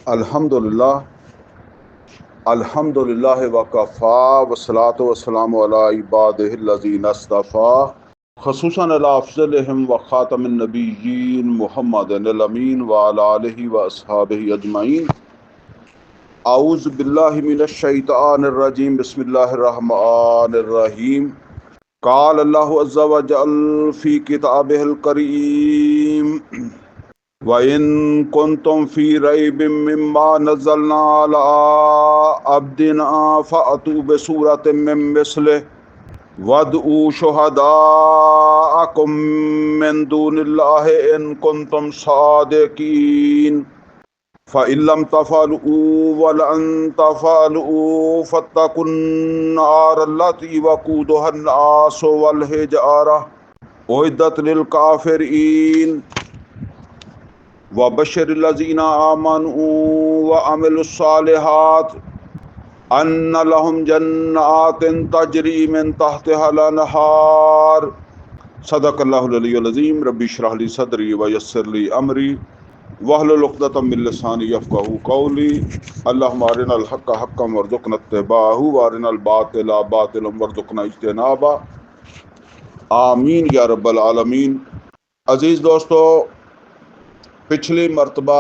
الحمدللہ الحمدللہ وکفا والصلاۃ والسلام علی عبادہ الذین اصطفیٰ خصوصاً علی افضلہم وخاتم النبیین محمد الامین وعلی آلہ واصحابہ اجمعین. اعوذ باللہ من الشیطان الرجیم. بسم اللہ الرحمن الرحیم. قال اللہ عز وجل فی کتابہ الکریم وَإِن كُنتُم فِي رَيْبٍ مِّمَّا نَزَّلْنَا عَلَىٰ عَبْدِنَا فَأْتُوا بِسُورَةٍ مِّن مِّثْلِهِ وَادْعُوا شُهَدَاءَكُم مِّن دُونِ اللَّهِ إِن كُنتُمْ صَادِقِينَ فَإِن لَّمْ تَفْعَلُوا وَلَن تَفْعَلُوا فَاتَّقُوا النَّارَ الَّتِي وَقُودُهَا النَّاسُ وَالْحِجَارَةُ أُعِدَّتْ لِلْكَافِرِينَ وَبَشِّرِ الَّذِينَ آمَنُوا وَعَمِلُوا الصَّالِحَاتِ أَنَّ لَهُمْ جَنَّاتٍ تَجْرِي مِن تَحْتِهَا الْأَنْهَارُ. صدق اللہ العلی العظیم. ربی اشرح لی صدری ویسر لی امری واحلل عقدۃ من لسانی یفقہوا قولی. اللہم ارنا الحق حقا وارزقنا اتباعہ وارنا الباطل باطلا وارزقنا اجتنابہ. آمین یا رب العالمین. عزیز دوستو، پچھلی مرتبہ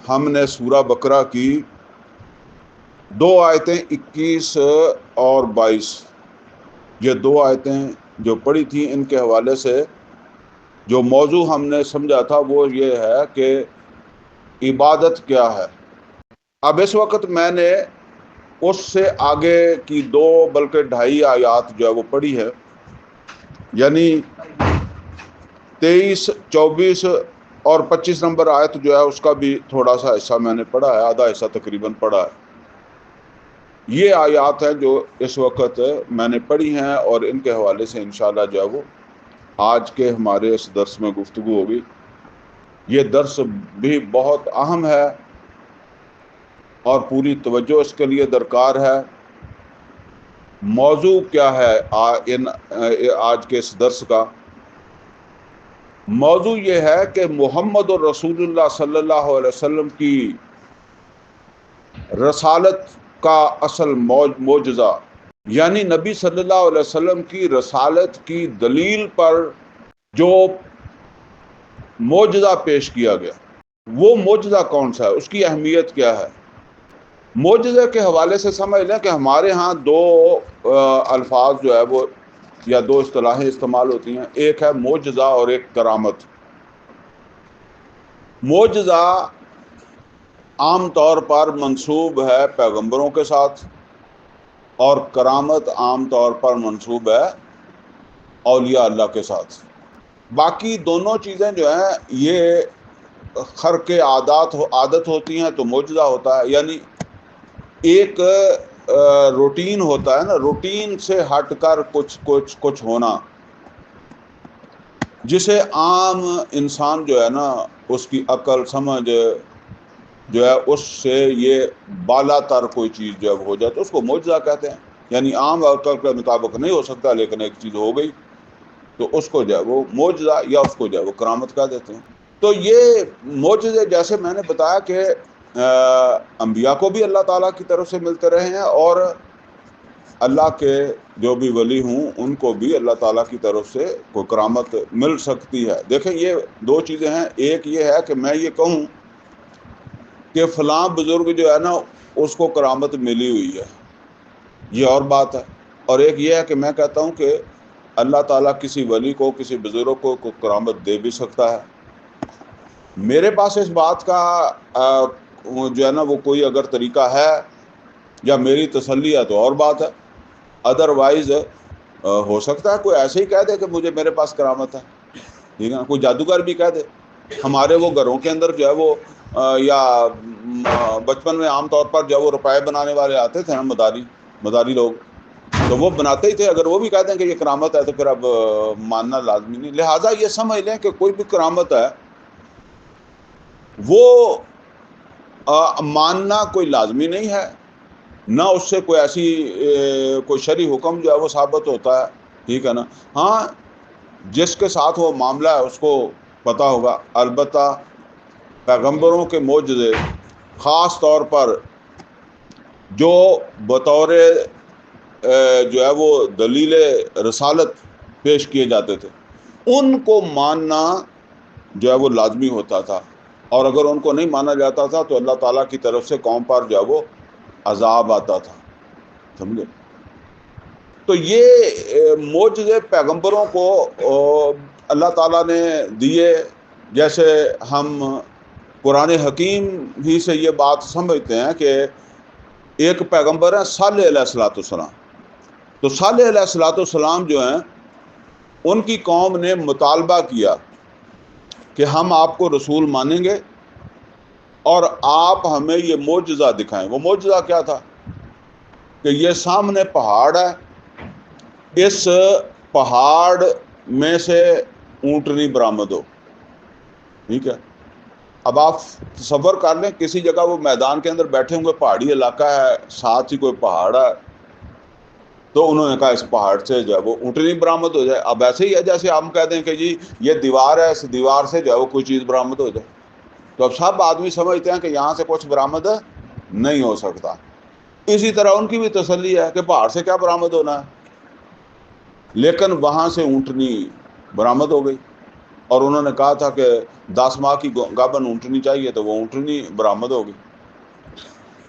ہم نے سورہ بقرہ کی 2 آیتیں 21 اور 22 یہ 2 آیتیں جو پڑھی تھیں، ان کے حوالے سے جو موضوع ہم نے سمجھا تھا وہ یہ ہے کہ عبادت کیا ہے. اب اس وقت میں نے اس سے آگے کی 2 بلکہ 2.5 آیات جو ہے وہ پڑھی ہے، یعنی 23 24 اور 25 نمبر آیت جو ہے اس کا بھی تھوڑا سا حصہ میں نے پڑھا ہے، آدھا حصہ تقریباً پڑھا ہے. یہ آیات ہیں جو اس وقت میں نے پڑھی ہیں اور ان کے حوالے سے انشاءاللہ جو ہے وہ آج کے ہمارے اس درس میں گفتگو ہوگی. یہ درس بھی بہت اہم ہے اور پوری توجہ اس کے لیے درکار ہے. موضوع کیا ہے آج کے اس درس کا؟ موضوع یہ ہے کہ محمد الرسول اللہ صلی اللہ علیہ وسلم کی رسالت کا اصل معجزہ، یعنی نبی صلی اللہ علیہ وسلم کی رسالت کی دلیل پر جو معجزہ پیش کیا گیا، وہ معجزہ کون سا ہے، اس کی اہمیت کیا ہے. معجزے کے حوالے سے سمجھ لیں کہ ہمارے ہاں 2 الفاظ جو ہے وہ یا 2 اصطلاحیں استعمال ہوتی ہیں. ایک ہے معجزہ اور ایک کرامت. معجزہ عام طور پر منسوب ہے پیغمبروں کے ساتھ اور کرامت عام طور پر منسوب ہے اولیاء اللہ کے ساتھ. باقی دونوں چیزیں جو ہیں یہ خرق عادت ہوتی ہیں تو معجزہ ہوتا ہے. یعنی ایک روٹین ہوتا ہے نا، روٹین سے ہٹ کر کچھ ہونا، جسے عام انسان جو ہے نا اس کی عقل سمجھ جو ہے اس سے یہ بالا تر کوئی چیز جو ہے ہو جائے تو اس کو معجزہ کہتے ہیں. یعنی عام عقل کے مطابق نہیں ہو سکتا لیکن ایک چیز ہو گئی تو اس کو جو ہے وہ معجزہ یا اس کو جو ہے وہ کرامت کہہ دیتے ہیں. تو یہ معجزے جیسے میں نے بتایا کہ انبیاء کو بھی اللہ تعالیٰ کی طرف سے ملتے رہے ہیں اور اللہ کے جو بھی ولی ہوں ان کو بھی اللہ تعالیٰ کی طرف سے کوئی کرامت مل سکتی ہے. دیکھیں یہ 2 چیزیں ہیں. ایک یہ ہے کہ میں یہ کہوں کہ فلاں بزرگ جو ہے نا اس کو کرامت ملی ہوئی ہے، یہ اور بات ہے. اور ایک یہ ہے کہ میں کہتا ہوں کہ اللہ تعالیٰ کسی ولی کو کسی بزرگ کو کرامت دے بھی سکتا ہے. میرے پاس اس بات کا جو ہے نا وہ کوئی اگر طریقہ ہے یا میری تسلی ہے تو اور بات ہے. ادروائز ہو سکتا ہے کوئی ایسے ہی کہہ دے کہ میرے پاس کرامت ہے، ٹھیک ہے نا. کوئی جادوگر بھی کہہ دے. ہمارے وہ گھروں کے اندر جو ہے وہ یا بچپن میں عام طور پر جو وہ روپے بنانے والے آتے تھے نا، مداری لوگ، تو وہ بناتے ہی تھے. اگر وہ بھی کہتے ہیں کہ یہ کرامت ہے تو پھر اب ماننا لازمی نہیں. لہٰذا یہ سمجھ لیں کہ کوئی بھی کرامت ہے وہ ماننا کوئی لازمی نہیں ہے، نہ اس سے کوئی ایسی کوئی شرعی حکم جو ہے وہ ثابت ہوتا ہے، ٹھیک ہے نا. ہاں جس کے ساتھ وہ معاملہ ہے اس کو پتہ ہوگا. البتہ پیغمبروں کے معجزے خاص طور پر جو بطور جو ہے وہ دلیل رسالت پیش کیے جاتے تھے، ان کو ماننا جو ہے وہ لازمی ہوتا تھا، اور اگر ان کو نہیں مانا جاتا تھا تو اللہ تعالیٰ کی طرف سے قوم پر جو ہے وہ عذاب آتا تھا، سمجھے؟ تو یہ معجزے پیغمبروں کو اللہ تعالیٰ نے دیے، جیسے ہم قرآن حکیم ہی سے یہ بات سمجھتے ہیں کہ ایک پیغمبر ہے صالح علیہ الصلوۃ والسلام، تو صالح علیہ الصلوۃ والسلام جو ہیں ان کی قوم نے مطالبہ کیا کہ ہم آپ کو رسول مانیں گے اور آپ ہمیں یہ معجزہ دکھائیں۔ وہ معجزہ کیا تھا کہ یہ سامنے پہاڑ ہے، اس پہاڑ میں سے اونٹنی برآمد ہو، ٹھیک ہے؟ اب آپ تصور کر لیں کسی جگہ وہ میدان کے اندر بیٹھے ہوں گے، پہاڑی علاقہ ہے، ساتھ ہی کوئی پہاڑ ہے، تو انہوں نے کہا اس پہاڑ سے جو ہے وہ اونٹنی برآمد ہو جائے۔ اب ایسے ہی ہے جیسے ہم کہہ دیں کہ جی یہ دیوار ہے، اس دیوار سے جو ہے وہ کوئی چیز برآمد ہو جائے، تو اب سب آدمی سمجھتے ہیں کہ یہاں سے کچھ برآمد نہیں ہو سکتا۔ اسی طرح ان کی بھی تسلی ہے کہ پہاڑ سے کیا برآمد ہونا ہے، لیکن وہاں سے اونٹنی برآمد ہو گئی، اور انہوں نے کہا تھا کہ 10 ماہ کی گابن اونٹنی چاہیے، تو وہ اونٹنی برآمد ہو گئی۔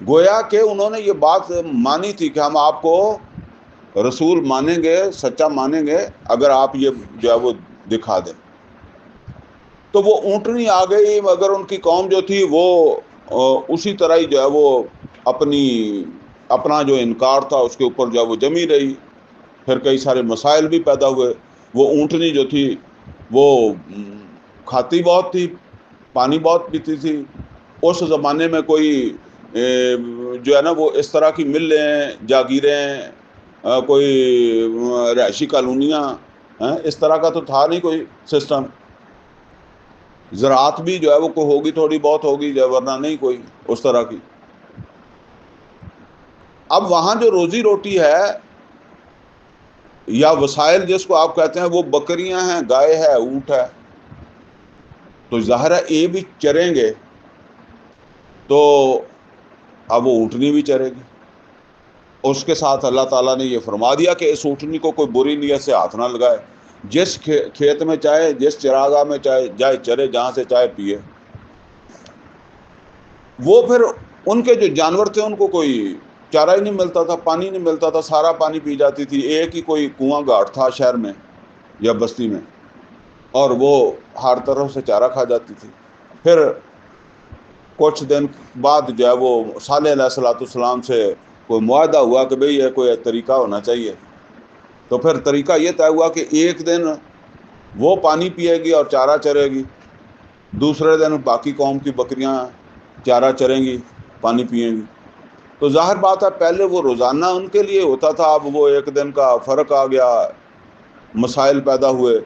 گویا کہ انہوں نے یہ بات مانی تھی کہ ہم آپ کو رسول مانیں گے، سچا مانیں گے اگر آپ یہ جو ہے وہ دکھا دیں۔ تو وہ اونٹنی آ گئی، مگر ان کی قوم جو تھی وہ اسی طرح ہی جو ہے وہ اپنا جو انکار تھا اس کے اوپر جو ہے وہ جمی رہی۔ پھر کئی سارے مسائل بھی پیدا ہوئے۔ وہ اونٹنی جو تھی وہ کھاتی بہت تھی، پانی بہت پیتی تھی۔ اس زمانے میں کوئی جو ہے نا وہ اس طرح کی ملیں، جاگیریں، کوئی رہائشی کالونیاں، اس طرح کا تو تھا نہیں کوئی سسٹم۔ زراعت بھی جو ہے وہ کوئی ہوگی، تھوڑی بہت ہوگی، ورنہ نہیں کوئی اس طرح کی۔ اب وہاں جو روزی روٹی ہے یا وسائل جس کو آپ کہتے ہیں، وہ بکریاں ہیں، گائے ہے، اونٹ ہے، تو ظاہر ہے یہ بھی چریں گے تو اب وہ اونٹنی بھی چرے گی۔ اس کے ساتھ اللہ تعالیٰ نے یہ فرما دیا کہ اس اونٹنی کو کوئی بری نیت سے ہاتھ نہ لگائے، جس کھیت میں چاہے، جس چراگاہ میں چاہے جائے چرے، جہاں سے چاہے پیے۔ وہ پھر ان کے جو جانور تھے ان کو کوئی چارہ ہی نہیں ملتا تھا، پانی نہیں ملتا تھا، سارا پانی پی جاتی تھی۔ ایک ہی کوئی کنواں گھاٹ تھا شہر میں یا بستی میں، اور وہ ہر طرف سے چارہ کھا جاتی تھی۔ پھر کچھ دن بعد جو ہے وہ صالح علیہ الصلوۃ والسلام سے کوئی معاہدہ ہوا کہ بھئی یہ کوئی طریقہ ہونا چاہیے۔ تو پھر طریقہ یہ طے ہوا کہ ایک دن وہ پانی پیے گی اور چارہ چرے گی، دوسرے دن باقی قوم کی بکریاں چارہ چریں گی، پانی پئیں گی۔ تو ظاہر بات ہے پہلے وہ روزانہ ان کے لیے ہوتا تھا، اب وہ ایک دن کا فرق آ گیا، مسائل پیدا ہوئے،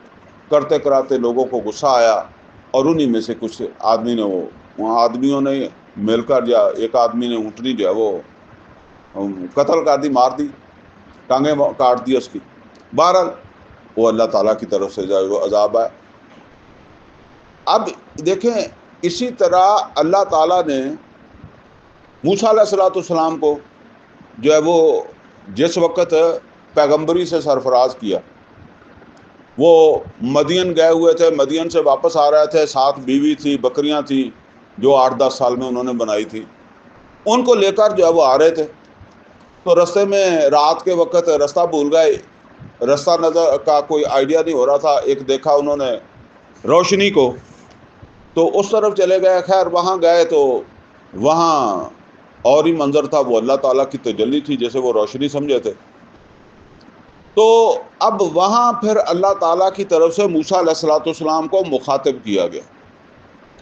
کرتے کراتے لوگوں کو غصہ آیا، اور انہی میں سے کچھ آدمی نے وہاں آدمیوں نے مل کر، یا ایک آدمی نے اونٹنی جو ہے وہ قتل کر دی، مار دی، ٹانگیں کاٹ دی اس کی۔ بہرحال وہ اللہ تعالیٰ کی طرف سے جو ہے وہ عذاب ہے۔ اب دیکھیں اسی طرح اللہ تعالیٰ نے موسیٰ علیہ الصلوۃ والسلام کو جو ہے وہ جس وقت پیغمبری سے سرفراز کیا، وہ مدین گئے ہوئے تھے، مدین سے واپس آ رہے تھے، ساتھ بیوی تھی، بکریاں تھیں جو 8-10 سال میں انہوں نے بنائی تھی، ان کو لے کر جو ہے وہ آ رہے تھے۔ تو رستے میں رات کے وقت رستہ بھول گئے، رستہ نظر کا کوئی آئیڈیا نہیں ہو رہا تھا۔ ایک دیکھا انہوں نے روشنی کو، تو اس طرف چلے گئے۔ خیر وہاں گئے تو وہاں اور ہی منظر تھا، وہ اللہ تعالیٰ کی تجلی تھی جیسے وہ روشنی سمجھے تھے۔ تو اب وہاں پھر اللہ تعالیٰ کی طرف سے موسیٰ علیہ الصلوۃ والسلام کو مخاطب کیا گیا،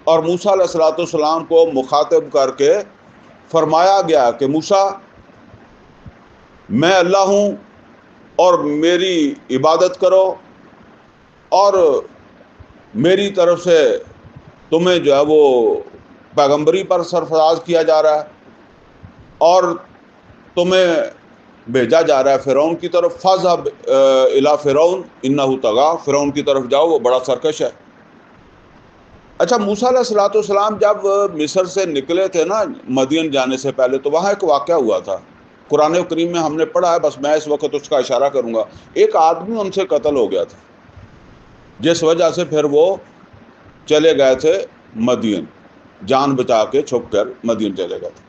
اور موسیٰ علیہ الصلوۃ والسلام کو مخاطب کر کے فرمایا گیا کہ موسیٰ، میں اللہ ہوں اور میری عبادت کرو، اور میری طرف سے تمہیں جو ہے وہ پیغمبری پر سرفراز کیا جا رہا ہے، اور تمہیں بھیجا جا رہا ہے فرعون کی طرف۔ فَاذْهَبْ إِلَىٰ فِرْعَوْنَ إِنَّهُ طَغَىٰ، فرعون کی طرف جاؤ، وہ بڑا سرکش ہے۔ اچھا، موسیٰ علیہ الصلوۃ والسلام جب مصر سے نکلے تھے نا مدین جانے سے پہلے، تو وہاں ایک واقعہ ہوا تھا، قرآن کریم میں ہم نے پڑھا ہے، بس میں اس وقت اس کا اشارہ کروں گا۔ ایک آدمی ان سے قتل ہو گیا تھا، جس وجہ سے پھر وہ چلے گئے تھے مدین، جان بچا کے چھپ کر مدین چلے گئے تھے۔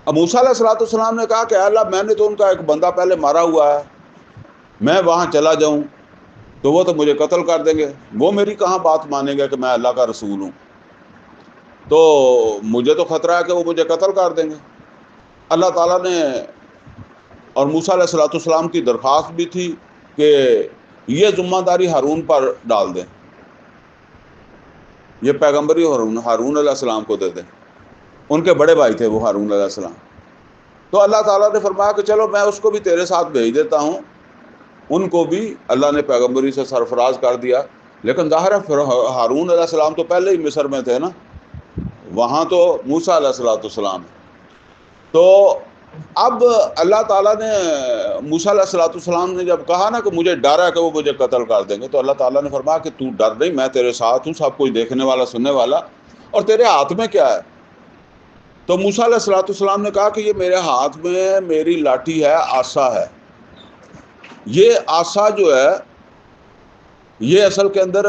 اب موسیٰ علیہ الصلوۃ والسلام نے کہا کہ اللہ، میں نے تو ان کا ایک بندہ پہلے مارا ہوا ہے، میں وہاں چلا جاؤں تو وہ تو مجھے قتل کر دیں گے، وہ میری کہاں بات مانیں گے کہ میں اللہ کا رسول ہوں، تو مجھے تو خطرہ ہے کہ وہ مجھے قتل کر دیں گے۔ اللہ تعالیٰ نے اور موسیٰ علیہ الصلوۃ والسلام کی درخواست بھی تھی کہ یہ ذمہ داری ہارون پر ڈال دیں، یہ پیغمبری ہارون علیہ السلام کو دے دیں، ان کے بڑے بھائی تھے وہ ہارون علیہ السلام۔ تو اللہ تعالیٰ نے فرمایا کہ چلو میں اس کو بھی تیرے ساتھ بھیج دیتا ہوں، ان کو بھی اللہ نے پیغمبری سے سرفراز کر دیا۔ لیکن ظاہر ہے پھر ہارون علیہ السلام تو پہلے ہی مصر میں تھے نا، وہاں تو موسیٰ علیہ الصلوۃ والسلام۔ تو اب اللہ تعالیٰ نے موسیٰ علیہ الصلوۃ والسلام نے جب کہا نا کہ مجھے ڈر ہے کہ وہ مجھے قتل کر دیں گے، تو اللہ تعالیٰ نے فرمایا کہ تو ڈر نہیں، میں تیرے ساتھ ہوں، سب کچھ دیکھنے والا سننے والا، اور تیرے ہاتھ میں کیا ہے؟ تو موسیٰ علیہ الصلوۃ والسلام نے کہا کہ یہ میرے ہاتھ میں میری لاٹھی ہے، آسا ہے۔ یہ آسا جو ہے یہ اصل کے اندر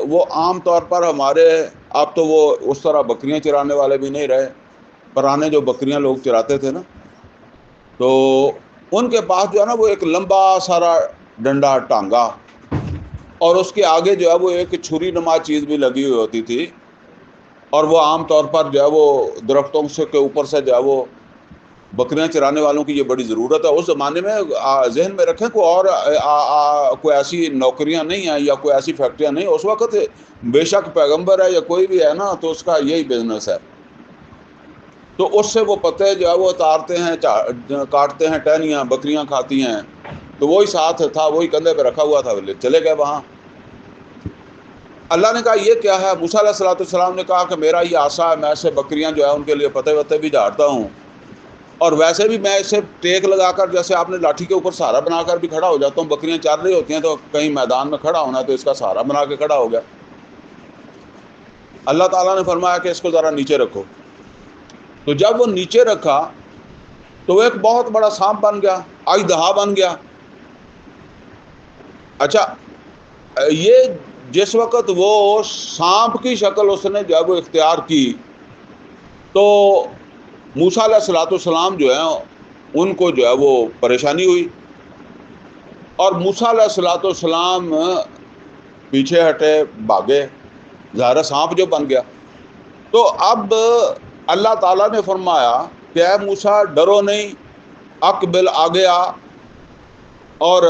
وہ عام طور پر ہمارے، اب تو وہ اس طرح بکریاں چرانے والے بھی نہیں رہے، پرانے جو بکریاں لوگ چراتے تھے نا، تو ان کے پاس جو ہے نا وہ ایک لمبا سارا ڈنڈا ٹانگا، اور اس کے آگے جو ہے وہ ایک چھری نما چیز بھی لگی ہوئی ہوتی تھی، اور وہ عام طور پر جو ہے وہ درختوں سے کے اوپر سے جو ہے وہ بکریاں چرانے والوں کی یہ بڑی ضرورت ہے۔ اس زمانے میں ذہن میں رکھیں کوئی اور کوئی ایسی نوکریاں نہیں ہیں یا کوئی ایسی فیکٹریاں نہیں، اس وقت بے شک پیغمبر ہے یا کوئی بھی ہے نا تو اس کا یہی بزنس ہے۔ تو اس سے وہ پتے جو ہے وہ اتارتے ہیں، کاٹتے ہیں، ٹہنیاں بکریاں کھاتی ہیں، تو وہی ساتھ تھا، وہی کندھے پہ رکھا ہوا تھا، چلے گئے وہاں۔ اللہ نے کہا یہ کیا ہے؟ موسیٰ علیہ الصلوۃ والسلام نے کہا کہ میرا یہ آسا ہے، میں اسے بکریاں جو ہے ان کے لیے پتے وتے بھی جھاڑتا ہوں، اور ویسے بھی میں اسے ٹیک لگا کر، جیسے آپ نے لاٹھی کے اوپر سہارا بنا کر بھی کھڑا ہو جاتا ہوں، بکریاں چر رہی ہوتی ہیں تو کہیں میدان میں کھڑا ہونا ہے تو اس کا سہارا بنا کے کھڑا ہو گیا۔ اللہ تعالیٰ نے فرمایا کہ اس کو ذرا نیچے رکھو، تو جب وہ نیچے رکھا تو وہ ایک بہت بڑا سانپ بن گیا، اژدہا بن گیا۔ اچھا، یہ جس وقت وہ سانپ کی شکل اس نے جب وہ اختیار کی تو موسیٰ علیہ الصلوۃ والسلام جو ہیں ان کو جو ہے وہ پریشانی ہوئی، اور موسیٰ علیہ الصلوۃ والسلام پیچھے ہٹے، بھاگے، ظاہر سانپ جو بن گیا۔ تو اب اللہ تعالیٰ نے فرمایا کہ اے موسیٰ ڈرو نہیں، اقبل، آگے آ، اور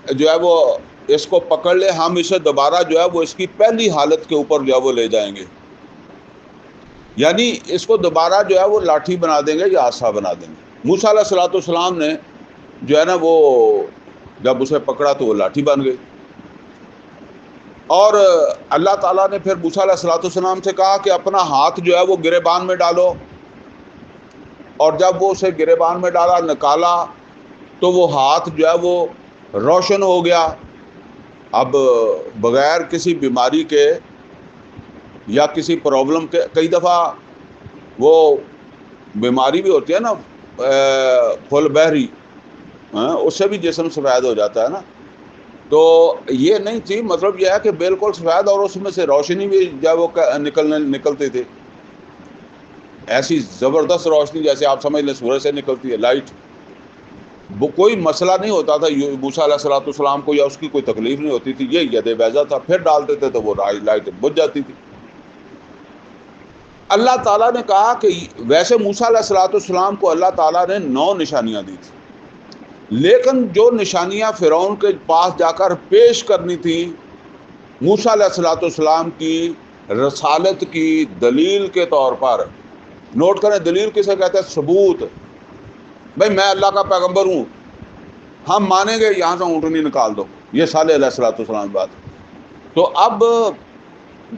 جو ہے وہ اس کو پکڑ لے، ہم اسے دوبارہ جو ہے وہ اس کی پہلی حالت کے اوپر جو ہے وہ لے جائیں گے، یعنی اس کو دوبارہ جو ہے وہ لاٹھی بنا دیں گے یا آسا بنا دیں گے۔ موسیٰ علیہ الصلوۃ والسلام نے جو ہے نا وہ جب اسے پکڑا تو وہ لاٹھی بن گئی، اور اللہ تعالیٰ نے پھر موسیٰ علیہ الصلوۃ والسلام سے کہا کہ اپنا ہاتھ جو ہے وہ گریبان میں ڈالو، اور جب وہ اسے گریبان میں ڈالا، نکالا، تو وہ ہاتھ جو ہے وہ روشن ہو گیا۔ اب بغیر کسی بیماری کے یا کسی پرابلم کے، کئی دفعہ وہ بیماری بھی ہوتی ہے نا پھل بہری، اس سے بھی جسم سفید ہو جاتا ہے نا، تو یہ نہیں تھی، مطلب یہ ہے کہ بالکل سفید، اور اس میں سے روشنی بھی جب وہ نکلتی تھی، ایسی زبردست روشنی جیسے آپ سمجھ لیں سورج سے نکلتی ہے لائٹ۔ وہ کوئی مسئلہ نہیں ہوتا تھا موسیٰ علیہ الصلوۃ والسلام کو، یا اس کی کوئی تکلیف نہیں ہوتی تھی، یہ ید بیضا تھا، پھر ڈالتے تھے تو وہ لائٹ بجھ جاتی تھی۔ اللہ تعالیٰ نے کہا کہ ویسے موسیٰ علیہ الصلوۃ والسلام کو اللہ تعالیٰ نے 9 نشانیاں دی تھی، لیکن جو نشانیاں فرعون کے پاس جا کر پیش کرنی تھی موسیٰ علیہ الصلوۃ والسلام کی رسالت کی دلیل کے طور پر، نوٹ کریں دلیل کسے کہتے ہیں؟ ثبوت، بھائی میں اللہ کا پیغمبر ہوں، ہم مانیں گے، یہاں سے اونٹنی نکال دو، یہ صالح علیہ الصلوۃ والسلام بات۔ تو اب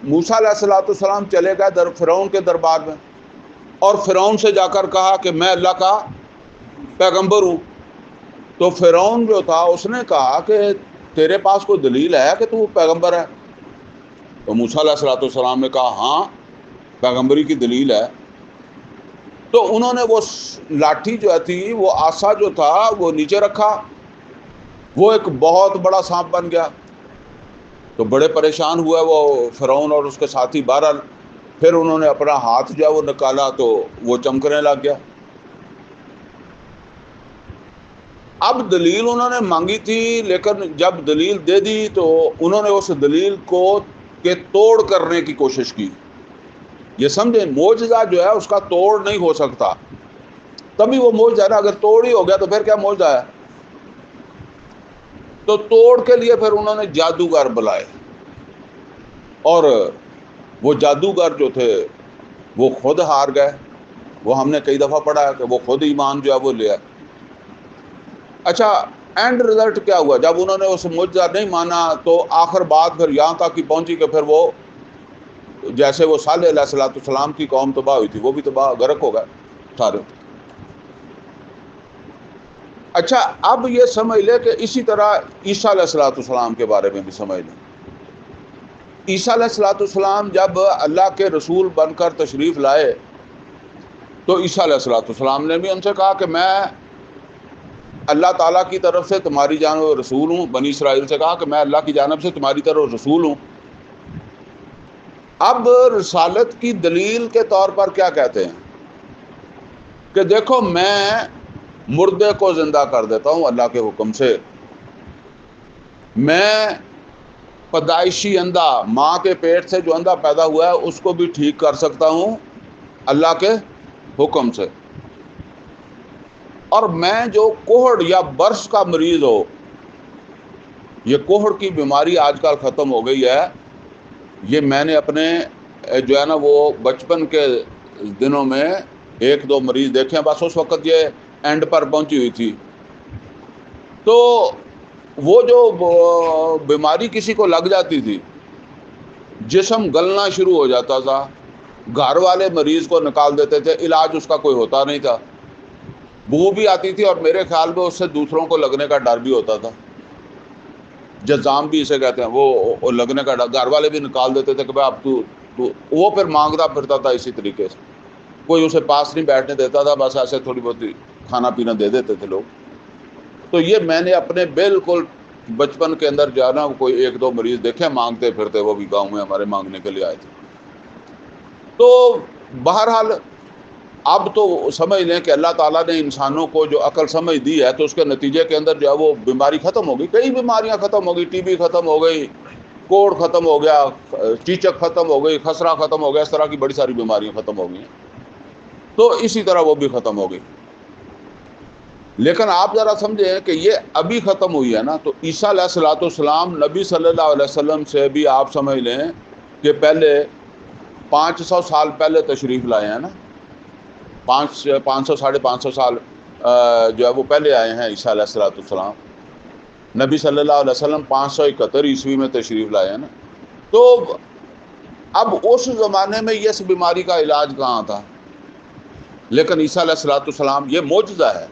موسیٰ علیہ الصلوۃ والسلام چلے گئے فرعون کے دربار میں، اور فرعون سے جا کر کہا کہ میں اللہ کا پیغمبر ہوں۔ تو فرعون جو تھا اس نے کہا کہ تیرے پاس کوئی دلیل ہے کہ تو پیغمبر ہے؟ تو موسیٰ علیہ السلام نے کہا ہاں پیغمبری کی دلیل ہے. تو انہوں نے وہ لاٹھی جو تھی وہ آسا جو تھا وہ نیچے رکھا, وہ ایک بہت بڑا سانپ بن گیا. تو بڑے پریشان ہوئے وہ فرعون اور اس کے ساتھی. بہرحال پھر انہوں نے اپنا ہاتھ جو ہے وہ نکالا تو وہ چمکنے لگ گیا. اب دلیل انہوں نے مانگی تھی, لیکن جب دلیل دے دی تو انہوں نے اس دلیل کو کے توڑ کرنے کی کوشش کی. یہ سمجھیں معجزہ جو ہے اس کا توڑ نہیں ہو سکتا, تبھی وہ معجزہ ہے نا. اگر توڑ ہی ہو گیا تو پھر کیا معجزہ ہے. تو توڑ کے لیے پھر انہوں نے جادوگر بلائے, اور وہ جادوگر جو تھے وہ خود ہار گئے. وہ ہم نے کئی دفعہ پڑھا ہے کہ وہ خود ایمان جو ہے وہ لیا. اچھا اینڈ رزلٹ کیا ہوا؟ جب انہوں نے اس معجزہ نہیں مانا تو آخر بات پھر یہاں تک ہی پہنچی کہ پھر وہ جیسے وہ صالح علیہ السلام کی قوم تباہ ہوئی تھی, وہ بھی تباہ غرق ہو گئے سارے. اچھا اب یہ سمجھ لے کہ اسی طرح عیسیٰ علیہ السلام کے بارے میں بھی سمجھ لیں. عیسیٰ علیہ السلام جب اللہ کے رسول بن کر تشریف لائے تو عیسیٰ علیہ السلام نے بھی ان سے کہا کہ میں اللہ تعالیٰ کی طرف سے تمہاری جانب رسول ہوں. بنی اسرائیل سے کہا کہ میں اللہ کی جانب سے تمہاری طرف رسول ہوں. اب رسالت کی دلیل کے طور پر کیا کہتے ہیں کہ دیکھو میں مردے کو زندہ کر دیتا ہوں اللہ کے حکم سے, میں پیدائشی اندھا, ماں کے پیٹ سے جو اندھا پیدا ہوا ہے اس کو بھی ٹھیک کر سکتا ہوں اللہ کے حکم سے, اور میں جو کوہڑ یا برس کا مریض ہو, یہ کوہڑ کی بیماری آج کل ختم ہو گئی ہے, یہ میں نے اپنے جو ہے نا وہ بچپن کے دنوں میں ایک دو مریض دیکھے ہیں, بس اس وقت یہ اینڈ پر پہنچی ہوئی تھی. تو وہ جو بیماری کسی کو لگ جاتی تھی, جسم گلنا شروع ہو جاتا تھا, گھر والے مریض کو نکال دیتے تھے, علاج اس کا کوئی ہوتا نہیں تھا, بو بھی آتی تھی, اور میرے خیال میں اس سے دوسروں کو لگنے کا ڈر بھی ہوتا تھا, جزام بھی اسے کہتے ہیں, وہ لگنے کا ڈر. گھر والے بھی نکال دیتے تھے کہ بھائی اب تو وہ پھر مانگتا پھرتا تھا اسی طریقے سے, کوئی اسے پاس نہیں بیٹھنے دیتا تھا, بس ایسے تھوڑی بہت کھانا پینا دے دیتے تھے لوگ. تو یہ میں نے اپنے بالکل بچپن کے اندر جو ہے نا کوئی ایک دو مریض دیکھے مانگتے پھرتے, وہ بھی گاؤں میں ہمارے مانگنے کے لیے آئے تھے. تو بہرحال اب تو سمجھ لیں کہ اللہ تعالیٰ نے انسانوں کو جو عقل سمجھ دی ہے, تو اس کے نتیجے کے اندر جو ہے وہ بیماری ختم ہو گئی. کئی بیماریاں ختم ہو گئی, ٹی بی ختم ہو گئی, کوڑ ختم ہو گیا, چیچک ختم ہو گئی, خسرہ ختم ہو گیا, اس طرح کی بڑی ساری بیماریاں ختم ہو گئی ہیں. تو اسی طرح وہ بھی ختم ہو گئی. لیکن آپ ذرا سمجھیں کہ یہ ابھی ختم ہوئی ہے نا, تو عیسیٰ علیہ السلام نبی صلی اللہ علیہ وسلم سے بھی آپ سمجھ لیں کہ پہلے 500 سال پہلے تشریف لائے ہیں نا, 500 550 سال جو ہے وہ پہلے آئے ہیں عیسیٰ علیہ السلام. نبی صلی اللہ علیہ وسلم 571 عیسوی میں تشریف لائے ہیں نا. تو اب اس زمانے میں اس بیماری کا علاج کہاں تھا, لیکن عیسیٰ علیہ السلام, یہ معجزہ ہے.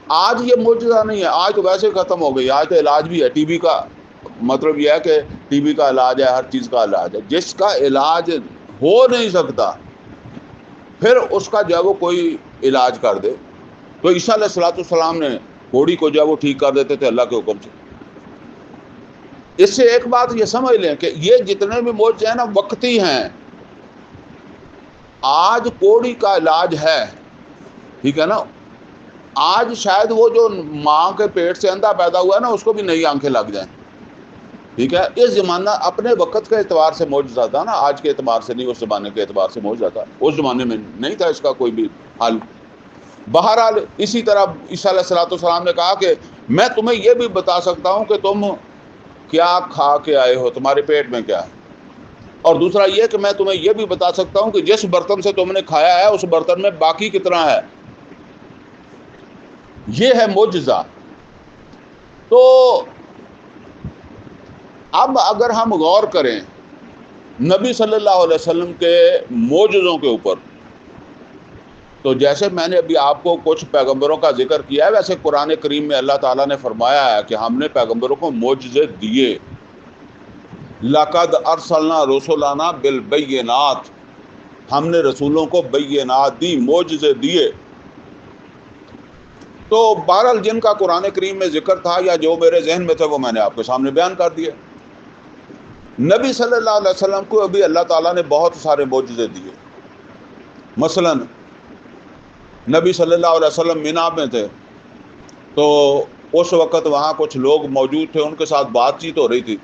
آج یہ معجزہ نہیں ہے, آج تو ویسے ختم ہو گئی, آج تو علاج بھی ہے. ٹی بی کا مطلب یہ ہے کہ ٹی بی کا علاج ہے, ہر چیز کا علاج ہے. جس کا علاج ہو نہیں سکتا پھر اس کا جو ہے وہ کوئی علاج کر دے. تو عیسیٰ علیہ السلام نے کوڑی کو جو ہے وہ ٹھیک کر دیتے تھے اللہ کے حکم سے. اس سے ایک بات یہ سمجھ لیں کہ یہ جتنے بھی معجزے ہیں نا وقتی ہیں. آج کوڑی کا علاج ہے, ٹھیک ہے نا, آج شاید وہ جو ماں کے پیٹ سے اندھا پیدا ہوا ہے نا اس کو بھی نئی آنکھیں لگ جائیں, ٹھیک ہے. اس زمانہ اپنے وقت کے اعتبار سے معجزہ تھا نا, آج کے اعتبار سے نہیں, اس زمانے کے اعتبار سے معجزہ تھا. اس زمانے میں نہیں تھا اس کا کوئی بھی حل. بہرحال اسی طرح عیسیٰ علیہ السلام نے کہا کہ میں تمہیں یہ بھی بتا سکتا ہوں کہ تم کیا کھا کے آئے ہو, تمہارے پیٹ میں کیا ہے, اور دوسرا یہ کہ میں تمہیں یہ بھی بتا سکتا ہوں کہ جس برتن سے تم نے کھایا ہے اس برتن میں باقی کتنا ہے. یہ ہے معجزہ. تو اب اگر ہم غور کریں نبی صلی اللہ علیہ وسلم کے معجزوں کے اوپر, تو جیسے میں نے ابھی آپ کو کچھ پیغمبروں کا ذکر کیا ہے, ویسے قرآن کریم میں اللہ تعالیٰ نے فرمایا ہے کہ ہم نے پیغمبروں کو معجزے دیے. لقد ارسلنا رسولنا بالبینات، ہم نے رسولوں کو بینات دی، معجزے دیے۔ تو بہرحال جن کا قرآن کریم میں ذکر تھا یا جو میرے ذہن میں تھے وہ میں نے آپ کے سامنے بیان کر دیے۔ نبی صلی اللہ علیہ وسلم کو ابھی اللہ تعالیٰ نے بہت سارے معجزے دیے۔ مثلا نبی صلی اللہ علیہ وسلم مینا میں تھے، تو اس وقت وہاں کچھ لوگ موجود تھے، ان کے ساتھ بات چیت ہو رہی تھی،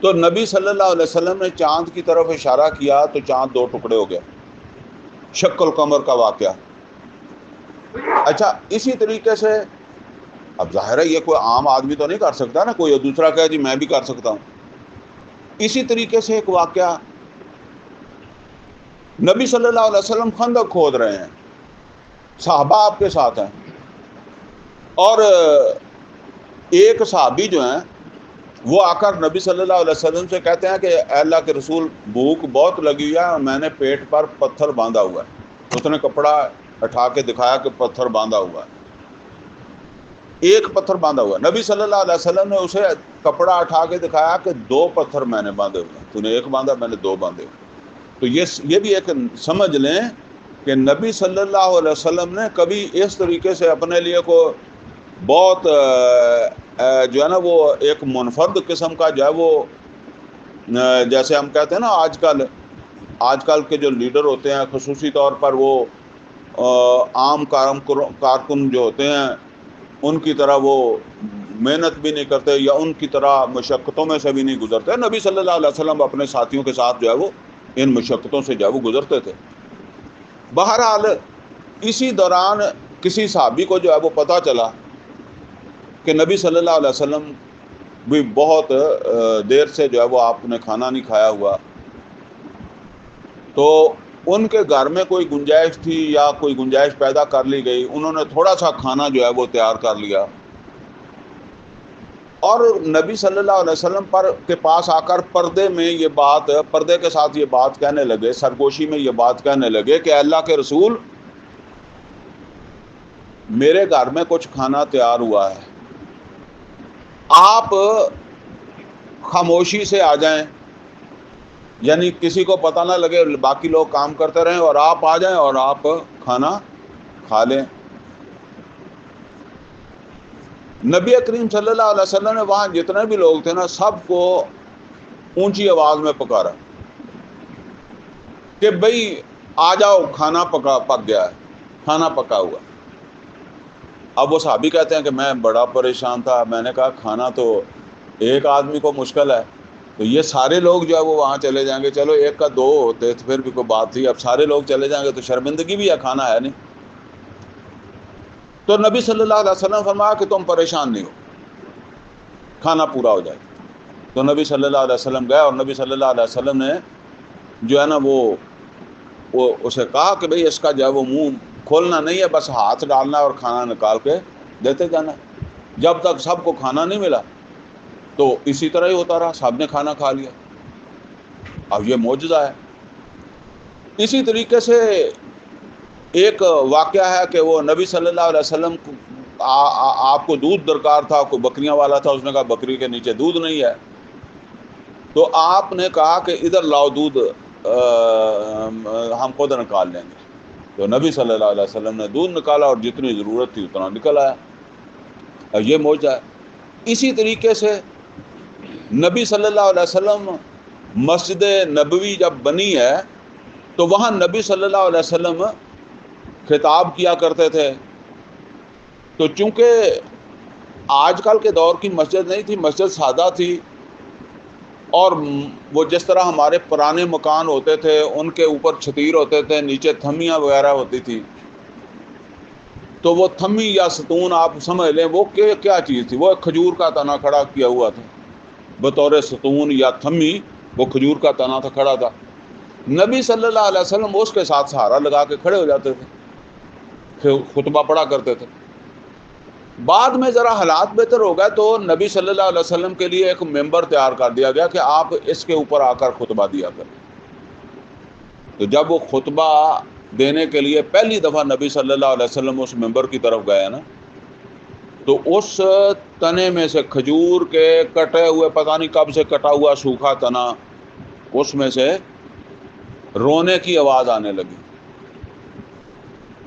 تو نبی صلی اللہ علیہ وسلم نے چاند کی طرف اشارہ کیا تو چاند دو ٹکڑے ہو گیا، شق القمر کا واقعہ۔ اچھا، اسی طریقے سے اب ظاہر ہے یہ کوئی عام آدمی تو نہیں کر سکتا نا، کوئی دوسرا کہے جی میں بھی کر سکتا ہوں۔ اسی طریقے سے ایک واقعہ، نبی صلی اللہ علیہ وسلم خندق کھود رہے ہیں، صحابہ آپ کے ساتھ ہیں، اور ایک صحابی جو ہیں وہ آ کر نبی صلی اللہ علیہ وسلم سے کہتے ہیں کہ اے اللہ کے رسول، بھوک بہت لگی ہوئی ہے اور میں نے پیٹ پر پتھر باندھا ہوا ہے۔ اس نے کپڑا اٹھا کے دکھایا کہ پتھر باندھا ہوا ہے، ایک پتھر باندھا ہوا ہے۔ نبی صلی اللہ علیہ وسلم نے اسے کپڑا اٹھا کے دکھایا کہ دو پتھر میں نے باندھے ہوئے ہیں، تو نے ایک باندھا، میں نے دو باندھے ہوئے۔ تو یہ بھی ایک سمجھ لیں کہ نبی صلی اللہ علیہ وسلم نے کبھی اس طریقے سے اپنے لیے کو بہت جو ہے نا وہ ایک منفرد قسم کا جو ہے وہ جیسے ہم کہتے ہیں نا آج کل کے جو لیڈر ہوتے ہیں خصوصی طور پر وہ عام کارکن جو ہوتے ہیں ان کی طرح وہ محنت بھی نہیں کرتے یا ان کی طرح مشقتوں میں سے بھی نہیں گزرتے۔ نبی صلی اللہ علیہ وسلم اپنے ساتھیوں کے ساتھ جو ہے وہ ان مشقتوں سے جو ہے وہ گزرتے تھے۔ بہرحال اسی دوران کسی صحابی کو جو ہے وہ پتہ چلا کہ نبی صلی اللہ علیہ وسلم بھی بہت دیر سے جو ہے وہ آپ نے کھانا نہیں کھایا ہوا، تو ان کے گھر میں کوئی گنجائش تھی یا کوئی گنجائش پیدا کر لی گئی، انہوں نے تھوڑا سا کھانا جو ہے وہ تیار کر لیا، اور نبی صلی اللہ علیہ وسلم کے پاس آ کر پردے کے ساتھ یہ بات کہنے لگے، سرگوشی میں یہ بات کہنے لگے کہ اللہ کے رسول، میرے گھر میں کچھ کھانا تیار ہوا ہے، آپ خاموشی سے آ جائیں، یعنی کسی کو پتہ نہ لگے، باقی لوگ کام کرتے رہیں اور آپ آ جائیں اور آپ کھانا کھا لیں۔ نبی کریم صلی اللہ علیہ وسلم نے وہاں جتنے بھی لوگ تھے نا سب کو اونچی آواز میں پکارا کہ بھئی آ جاؤ، کھانا پک گیا ہے، کھانا پکا ہوا۔ اب وہ صحابی کہتے ہیں کہ میں بڑا پریشان تھا، میں نے کہا کھانا تو ایک آدمی کو مشکل ہے، تو یہ سارے لوگ جو ہے وہ وہاں چلے جائیں گے، چلو ایک کا دو ہوتے تو پھر بھی کوئی بات تھی، اب سارے لوگ چلے جائیں گے تو شرمندگی بھی ہے، کھانا ہے نہیں۔ تو نبی صلی اللہ علیہ وسلم فرمایا کہ تم پریشان نہیں ہو، کھانا پورا ہو جائے۔ تو نبی صلی اللہ علیہ وسلم گئے اور نبی صلی اللہ علیہ وسلم نے جو ہے نا وہ اسے کہا کہ بھئی اس کا جو ہے وہ منہ کھولنا نہیں ہے، بس ہاتھ ڈالنا ہے اور کھانا نکال کے دیتے جانا ہے۔ جب تک سب کو کھانا نہیں ملا تو اسی طرح ہی ہوتا رہا، سب نے کھانا کھا لیا۔ اب یہ معجزہ ہے۔ اسی طریقے سے ایک واقعہ ہے کہ وہ نبی صلی اللہ علیہ وسلم آپ کو دودھ درکار تھا، کوئی بکریاں والا تھا، اس نے کہا بکری کے نیچے دودھ نہیں ہے، تو آپ نے کہا کہ ادھر لاؤ دودھ، ہم خود نکال لیں گے۔ تو نبی صلی اللہ علیہ وسلم نے دودھ نکالا اور جتنی ضرورت تھی اتنا نکل آیا، اور یہ معجزہ ہے۔ اسی طریقے سے نبی صلی اللہ علیہ وسلم مسجد نبوی جب بنی ہے تو وہاں نبی صلی اللہ علیہ وسلم خطاب کیا کرتے تھے، تو چونکہ آج کل کے دور کی مسجد نہیں تھی، مسجد سادہ تھی، اور وہ جس طرح ہمارے پرانے مکان ہوتے تھے ان کے اوپر چھتیر ہوتے تھے، نیچے تھمیاں وغیرہ ہوتی تھی، تو وہ تھمی یا ستون آپ سمجھ لیں وہ کیا چیز تھی، وہ ایک کھجور کا تنا کھڑا کیا ہوا تھا بطور ستون یا تھمی، وہ کھجور کا تنا تھا کھڑا تھا۔ نبی صلی اللہ علیہ وسلم اس کے ساتھ سہارا لگا کے کھڑے ہو جاتے تھے، خطبہ پڑھا کرتے تھے۔ بعد میں ذرا حالات بہتر ہو گئے تو نبی صلی اللہ علیہ وسلم کے لیے ایک ممبر تیار کر دیا گیا کہ آپ اس کے اوپر آ کر خطبہ دیا کریں۔ تو جب وہ خطبہ دینے کے لیے پہلی دفعہ نبی صلی اللہ علیہ وسلم اس ممبر کی طرف گئے نا، تو اس تنے میں سے کھجور کے کٹے ہوئے، پتہ نہیں کب سے کٹا ہوا سوکھا تنا، اس میں سے رونے کی آواز آنے لگی.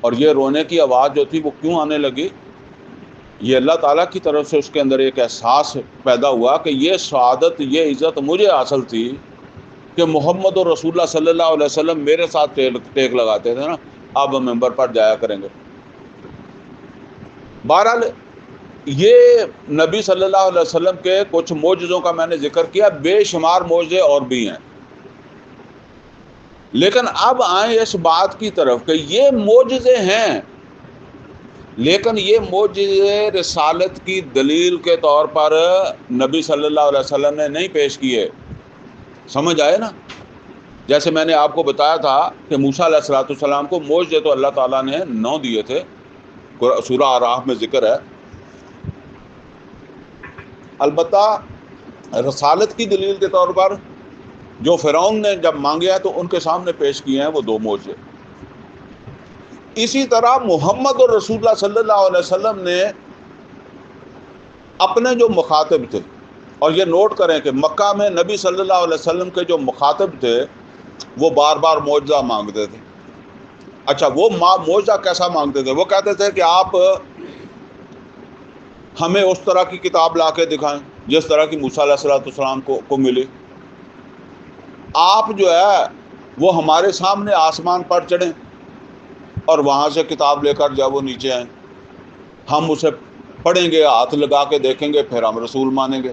اور یہ رونے کی آواز جو تھی وہ کیوں آنے لگی؟ یہ اللہ تعالیٰ کی طرف سے اس کے اندر ایک احساس پیدا ہوا کہ یہ سعادت، یہ عزت مجھے حاصل تھی کہ محمد اور رسول اللہ صلی اللہ علیہ وسلم میرے ساتھ ٹیک لگاتے تھے نا، اب ہم ممبر پر جایا کریں گے. بہرحال یہ نبی صلی اللہ علیہ وسلم کے کچھ معجزوں کا میں نے ذکر کیا، بے شمار معجزے اور بھی ہیں. لیکن اب آئیں اس بات کی طرف کہ یہ معجزے ہیں، لیکن یہ معجزے رسالت کی دلیل کے طور پر نبی صلی اللہ علیہ وسلم نے نہیں پیش کیے. سمجھ آئے نا؟ جیسے میں نے آپ کو بتایا تھا کہ موسیٰ علیہ السلام کو معجزے تو اللہ تعالیٰ نے 9 دیے تھے، سورہ اعراف میں ذکر ہے. البتہ رسالت کی دلیل کے طور پر جو فرعون نے جب مانگے ہیں تو ان کے سامنے پیش کیے ہیں وہ 2 معجزے. اسی طرح محمد اور رسول اللہ صلی اللہ علیہ وسلم نے اپنے جو مخاطب تھے، اور یہ نوٹ کریں کہ مکہ میں نبی صلی اللہ علیہ وسلم کے جو مخاطب تھے وہ بار بار معجزہ مانگتے تھے. اچھا، وہ معجزہ کیسا مانگتے تھے؟ وہ کہتے تھے کہ آپ ہمیں اس طرح کی کتاب لا کے دکھائیں جس طرح کی موسیٰ علیہ السلام کو ملی. آپ جو ہے وہ ہمارے سامنے آسمان پر چڑھیں اور وہاں سے کتاب لے کر جب وہ نیچے آئیں، ہم اسے پڑھیں گے، ہاتھ لگا کے دیکھیں گے، پھر ہم رسول مانیں گے.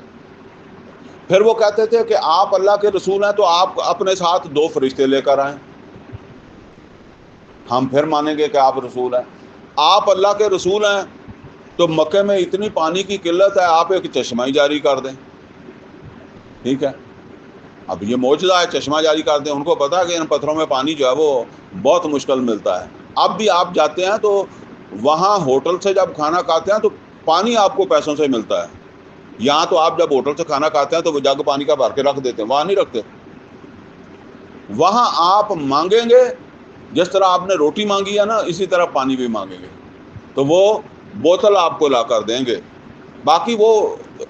پھر وہ کہتے تھے کہ آپ اللہ کے رسول ہیں تو آپ اپنے ساتھ 2 فرشتے لے کر آئیں، ہم پھر مانیں گے کہ آپ رسول ہیں. آپ اللہ کے رسول ہیں تو مکے میں اتنی پانی کی قلت ہے، آپ ایک چشمہ ہی جاری کر دیں. ٹھیک ہے، اب یہ معجزہ ہے، چشمہ جاری کر دیں. ان کو پتا ہے کہ ان پتھروں میں پانی جو ہے وہ بہت مشکل ملتا ہے. اب بھی آپ جاتے ہیں تو وہاں ہوٹل سے جب کھانا کھاتے ہیں تو پانی آپ کو پیسوں سے ملتا ہے. یہاں تو آپ جب ہوٹل سے کھانا کھاتے ہیں تو وہ جگ پانی کا بھر کے رکھ دیتے ہیں، وہاں نہیں رکھتے. وہاں آپ مانگیں گے جس طرح آپ نے روٹی مانگی ہے نا، اسی طرح پانی بھی مانگیں گے تو وہ بوتل آپ کو لا کر دیں گے. باقی وہ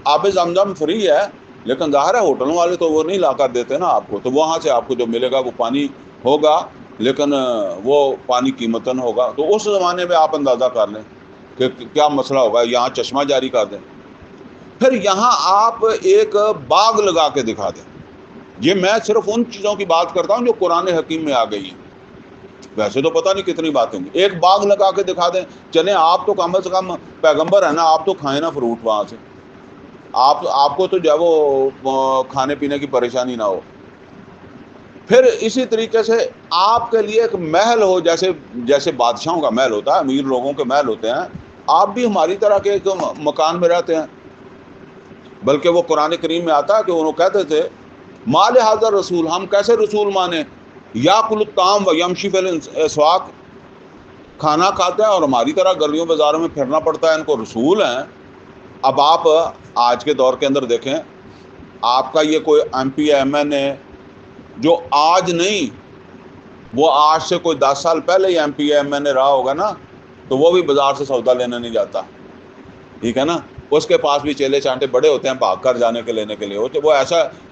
آب زمزم فری ہے، لیکن ظاہر ہے ہوٹلوں والے تو وہ نہیں لا کر دیتے نا آپ کو، تو وہاں سے آپ کو جو ملے گا وہ پانی ہوگا، لیکن وہ پانی قیمتاً ہوگا. تو اس زمانے میں آپ اندازہ کر لیں کہ کیا مسئلہ ہوگا. یہاں چشمہ جاری کر دیں، پھر یہاں آپ ایک باغ لگا کے دکھا دیں. یہ میں صرف ان چیزوں کی بات کرتا ہوں جو قرآن حکیم میں آ گئی ہیں، ویسے تو پتہ نہیں کتنی باتیں گی. ایک باغ لگا کے دکھا دیں. چلیں آپ تو کم سے کم پیغمبر ہیں نا، آپ تو کھائیں نا فروٹ وہاں سے، آپ کو تو جو ہے وہ کھانے پینے کی پریشانی نہ ہو. پھر اسی طریقے سے آپ کے لیے ایک محل ہو، جیسے بادشاہوں کا محل ہوتا ہے، امیر لوگوں کے محل ہوتے ہیں. آپ بھی ہماری طرح کے ایک مکان میں رہتے ہیں. بلکہ وہ قرآن کریم میں آتا ہے کہ انہوں کہتے تھے مال حاضر رسول، ہم کیسے رسول مانیں، یاکل الطعام و یمشی فی الاسواق، کھانا کھاتے ہیں اور ہماری طرح گلیوں بازاروں میں پھرنا پڑتا ہے، ان کو رسول ہیں. اب آپ آج کے دور کے اندر دیکھیں، آپ کا یہ کوئی ایم پی ایم این اے جو آج نہیں، وہ آج سے کوئی 10 سال پہلے ہی ایم پی ایم این اے رہا ہوگا نا، تو وہ بھی بازار سے سودا لینے نہیں جاتا. ٹھیک ہے نا، اس کے پاس بھی چیلے چانٹے بڑے ہوتے ہیں بھاگ کر جانے کے لینے کے لیے ہوتے.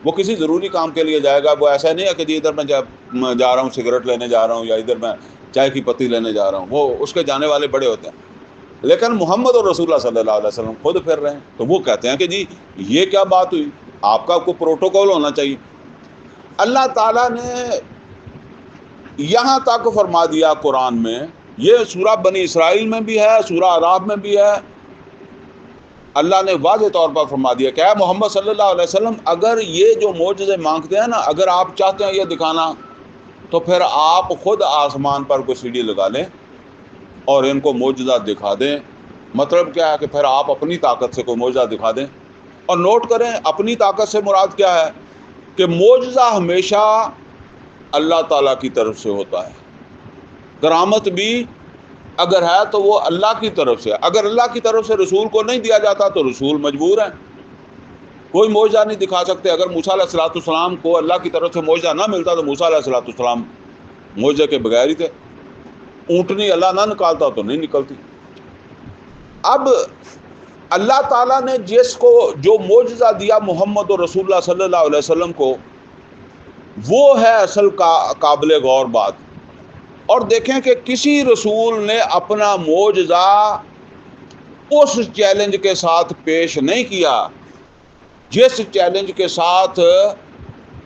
وہ کسی ضروری کام کے لیے جائے گا. وہ ایسا نہیں ہے کہ جی ادھر میں جا رہا ہوں سگریٹ لینے جا رہا ہوں یا ادھر میں چائے کی پتی لینے جا رہا ہوں. وہ اس کے جانے والے بڑے ہوتے ہیں. لیکن محمد اور رسول اللہ صلی اللہ علیہ وسلم خود پھر رہے ہیں، تو وہ کہتے ہیں کہ جی یہ کیا بات ہوئی، آپ کا کوئی پروٹوکول ہونا چاہیے. اللہ تعالیٰ نے یہاں تک فرما دیا قرآن میں، یہ سورہ بنی اسرائیل میں بھی ہے، سورہ اعراف میں بھی ہے. اللہ نے واضح طور پر فرما دیا کہ اے محمد صلی اللہ علیہ وسلم، اگر یہ جو معجزے مانگتے ہیں نا، اگر آپ چاہتے ہیں یہ دکھانا، تو پھر آپ خود آسمان پر کوئی سیڑھی لگا لیں اور ان کو معجزہ دکھا دیں. مطلب کیا ہے کہ پھر آپ اپنی طاقت سے کوئی معجزہ دکھا دیں. اور نوٹ کریں، اپنی طاقت سے مراد کیا ہے کہ معجزہ ہمیشہ اللہ تعالیٰ کی طرف سے ہوتا ہے. کرامت بھی اگر ہے تو وہ اللہ کی طرف سے. اگر اللہ کی طرف سے رسول کو نہیں دیا جاتا تو رسول مجبور ہیں، کوئی معجزہ نہیں دکھا سکتے. اگر موسیٰ علیہ السلام کو اللہ کی طرف سے معجزہ نہ ملتا تو موسیٰ علیہ السلام معجزے کے بغیر ہی تھے. اونٹنی اللہ نہ نکالتا تو نہیں نکلتی. اب اللہ تعالیٰ نے جس کو جو معجزہ دیا محمد رسول اللہ صلی اللہ علیہ وسلم کو، وہ ہے اصل قابل غور بات۔ اور دیکھیں کہ کسی رسول نے اپنا معجزہ اس چیلنج کے ساتھ پیش نہیں کیا جس چیلنج کے ساتھ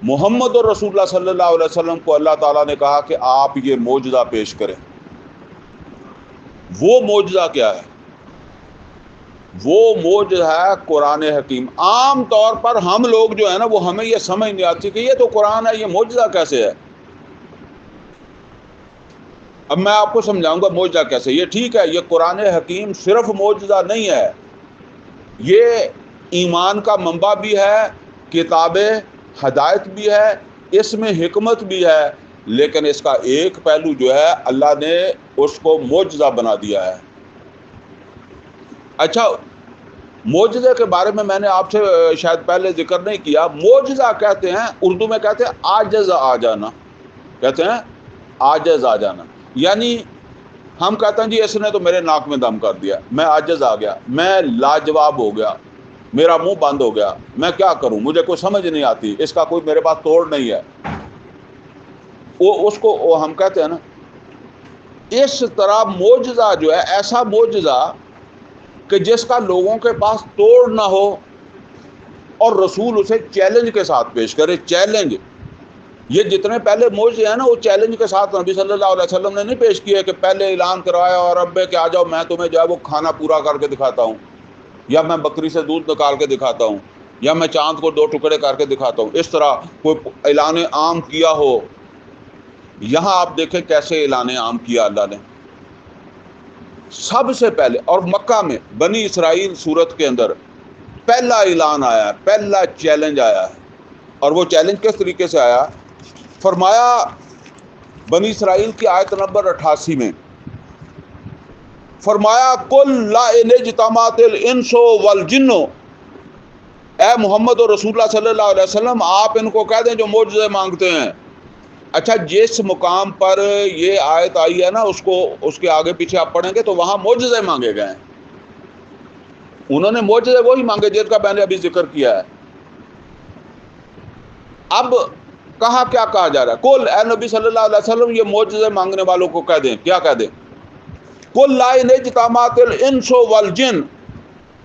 محمد رسول اللہ صلی اللہ علیہ وسلم کو اللہ تعالیٰ نے کہا کہ آپ یہ معجزہ پیش کریں۔ وہ معجزہ کیا ہے؟ وہ معجزہ ہے قرآن حکیم۔ عام طور پر ہم لوگ جو ہے نا، وہ ہمیں یہ سمجھ نہیں آتی کہ یہ تو قرآن ہے، یہ معجزہ کیسے ہے؟ اب میں آپ کو سمجھاؤں گا معجزہ کیسے۔ یہ ٹھیک ہے، یہ قرآن حکیم صرف معجزہ نہیں ہے، یہ ایمان کا منبع بھی ہے، کتاب ہدایت بھی ہے، اس میں حکمت بھی ہے، لیکن اس کا ایک پہلو جو ہے اللہ نے اس کو معجزہ بنا دیا ہے۔ اچھا، معجزے کے بارے میں نے آپ سے شاید پہلے ذکر نہیں کیا۔ معجزہ کہتے ہیں، اردو میں کہتے ہیں عاجز آ جانا، کہتے ہیں عاجز آ جانا۔ یعنی ہم کہتے ہیں جی اس نے تو میرے ناک میں دم کر دیا، میں عاجز آ گیا، میں لاجواب ہو گیا، میرا منہ بند ہو گیا، میں کیا کروں، مجھے کوئی سمجھ نہیں آتی، اس کا کوئی میرے پاس توڑ نہیں ہے۔ اس کو ہم کہتے ہیں نا، اس طرح معجزہ جو ہے ایسا معجزہ کہ جس کا لوگوں کے پاس توڑ نہ ہو، اور رسول اسے چیلنج کے ساتھ پیش کرے۔ چیلنج، یہ جتنے پہلے معجزے ہیں نا، وہ چیلنج کے ساتھ نبی صلی اللہ علیہ وسلم نے نہیں پیش کیے کہ پہلے اعلان کروایا اور اب کہ آ جاؤ میں تمہیں جو ہے وہ کھانا پورا کر کے دکھاتا ہوں، یا میں بکری سے دودھ نکال کے دکھاتا ہوں، یا میں چاند کو 2 ٹکڑے کر کے دکھاتا ہوں۔ اس طرح کوئی اعلان عام کیا ہو۔ یہاں آپ دیکھیں کیسے اعلان عام کیا اللہ نے۔ سب سے پہلے، اور مکہ میں بنی اسرائیل سورت کے اندر پہلا اعلان آیا ہے، پہلا چیلنج آیا ہے۔ اور وہ چیلنج کس طریقے سے آیا؟ فرمایا بنی اسرائیل کی آیت نمبر 88 میں، فرمایا قل لا ان اجتمعت الانس والجن، اے محمد اور رسول اللہ صلی اللہ علیہ وسلم آپ ان کو کہہ دیں جو معجزے مانگتے ہیں۔ اچھا، جس مقام پر یہ آیت آئی ہے نا، اس کے آگے پیچھے آپ پڑھیں گے تو وہاں معجزے مانگے گئے ہیں۔ انہوں نے معجزے وہی مانگے جس کا میں نے ابھی ذکر کیا ہے۔ اب کیا کہا جا رہا ہے؟ قل، اے نبی صلی اللہ علیہ وسلم یہ معجزے مانگنے والوں کو کہہ دیں، کیا کہہ دیں؟ قل لا ان اجتمعت الانس والجن،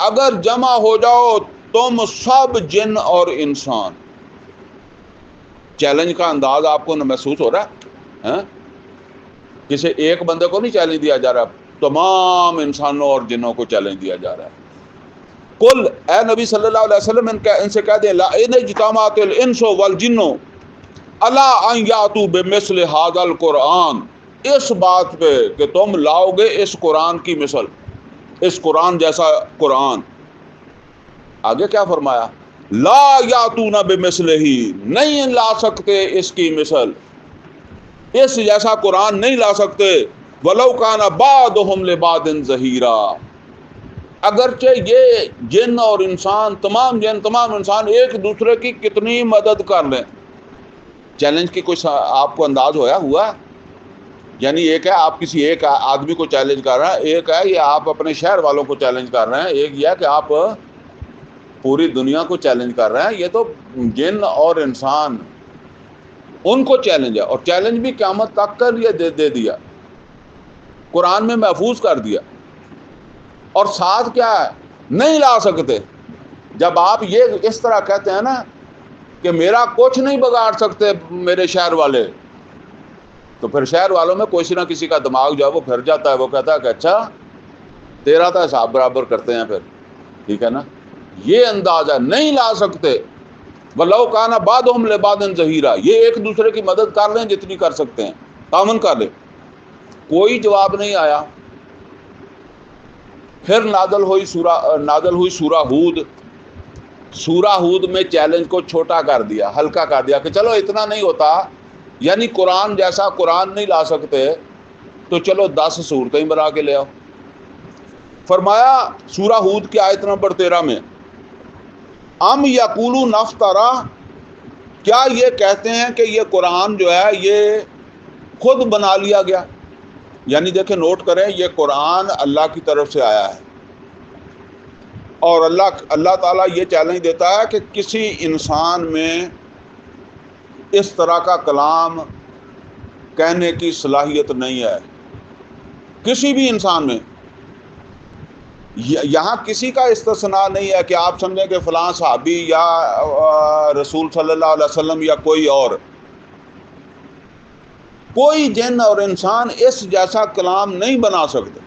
اگر جمع ہو جاؤ تم سب جن اور انسان۔ چیلنج کا انداز آپ کو محسوس ہو رہا ہے؟ کسی ایک بندے کو نہیں چیلنج دیا جا رہا، تمام انسانوں اور جنوں کو چیلنج دیا جا رہا ہے۔ قل، اے نبی صلی اللہ علیہ وسلم ان سے کہہ دیں لا ان اجتمعت الانس والجن الا ان یاتوا بمثل ھذا القرآن، اس بات پہ کہ تم لاؤ گے اس قرآن کی مثل، اس قرآن جیسا قرآن۔ آگے کیا فرمایا؟ لا یاتون بمثلہ، نہیں لا سکتے اس کی مثل، اس جیسا قرآن نہیں لا سکتے۔ ولو کان بعضهم لبعض ظہیرا، اگرچہ یہ جن اور انسان، تمام جن تمام انسان ایک دوسرے کی کتنی مدد کر لیں۔ چیلنج کی کوئی آپ کو انداز ہوا؟ یعنی ایک ہے آپ کسی ایک آدمی کو چیلنج کر رہے ہیں، ایک ہے یہ آپ اپنے شہر والوں کو چیلنج کر رہے ہیں، ایک یہ ہے کہ آپ پوری دنیا کو چیلنج کر رہے ہیں۔ یہ تو جن اور انسان، ان کو چیلنج ہے، اور چیلنج بھی قیامت تک کا لیے دے دیا، قرآن میں محفوظ کر دیا۔ اور ساتھ کیا ہے؟ نہیں لا سکتے۔ جب آپ یہ اس طرح کہتے ہیں نا کہ میرا کچھ نہیں بگاڑ سکتے میرے شہر والے، تو پھر شہر والوں میں کوئی نہ کسی کا دماغ جو ہے وہ پھر جاتا ہے، وہ کہتا ہے کہ اچھا تیرا تو حساب برابر کرتے ہیں پھر، ٹھیک ہے نا۔ یہ انداز ہے، نہیں لا سکتے۔ وَلَوْ كَانَ بَعْضُهُمْ لِبَعْضٍ ظَهِيرًا، یہ ایک دوسرے کی مدد کر لیں جتنی کر سکتے ہیں، تعاون کر لیں۔ کوئی جواب نہیں آیا۔ پھر نازل ہوئی سورہ ہود۔ سورہ ہود میں چیلنج کو چھوٹا کر دیا، ہلکا کر دیا کہ چلو اتنا نہیں ہوتا، یعنی قرآن جیسا قرآن نہیں لا سکتے تو چلو 10 صورتیں بنا کے لے آؤ۔ فرمایا سورہ ہود کی آیت نمبر 13 میں، ام یقولون افترا، کیا یہ کہتے ہیں کہ یہ قرآن جو ہے یہ خود بنا لیا گیا؟ یعنی دیکھیں، نوٹ کریں، یہ قرآن اللہ کی طرف سے آیا ہے، اور اللہ تعالیٰ یہ چیلنج دیتا ہے کہ کسی انسان میں اس طرح کا کلام کہنے کی صلاحیت نہیں ہے، کسی بھی انسان میں۔ یہاں کسی کا استثناء نہیں ہے کہ آپ سمجھیں کہ فلاں صحابی یا رسول صلی اللہ علیہ وسلم یا کوئی اور، کوئی جن اور انسان اس جیسا کلام نہیں بنا سکتے۔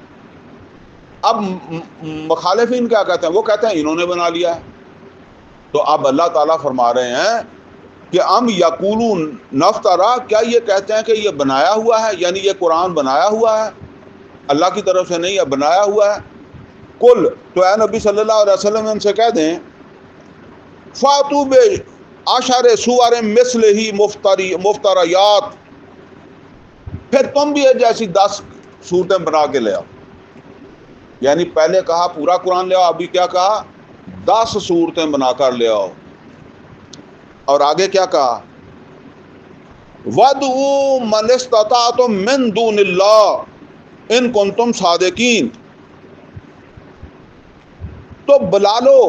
اب مخالفین کیا کہتے ہیں؟ وہ کہتے ہیں انہوں نے بنا لیا ہے۔ تو اب اللہ تعالیٰ فرما رہے ہیں کہ ام یقولون نفترا، کیا یہ کہتے ہیں کہ یہ بنایا ہوا ہے، یعنی یہ قرآن بنایا ہوا ہے، اللہ کی طرف سے نہیں ہے، بنایا ہوا ہے۔ کل، تو اے نبی صلی اللہ علیہ وسلم ان سے کہہ دیں فاتو بے عشر سور مثلہ مفتریات، پھر تم بھی جیسی 10 صورتیں بنا کے لے آؤ۔ یعنی پہلے کہا پورا قرآن لے آؤ، ابھی کیا کہا؟ 10 صورتیں بنا کر لے آؤ۔ اور آگے کیا کہا؟ وَادْعُوا مَنِ اسْتَطَعْتُم مِّن دُونِ اللَّهِ إِن كُنتُم صَادِقِينَ، تو بلا لو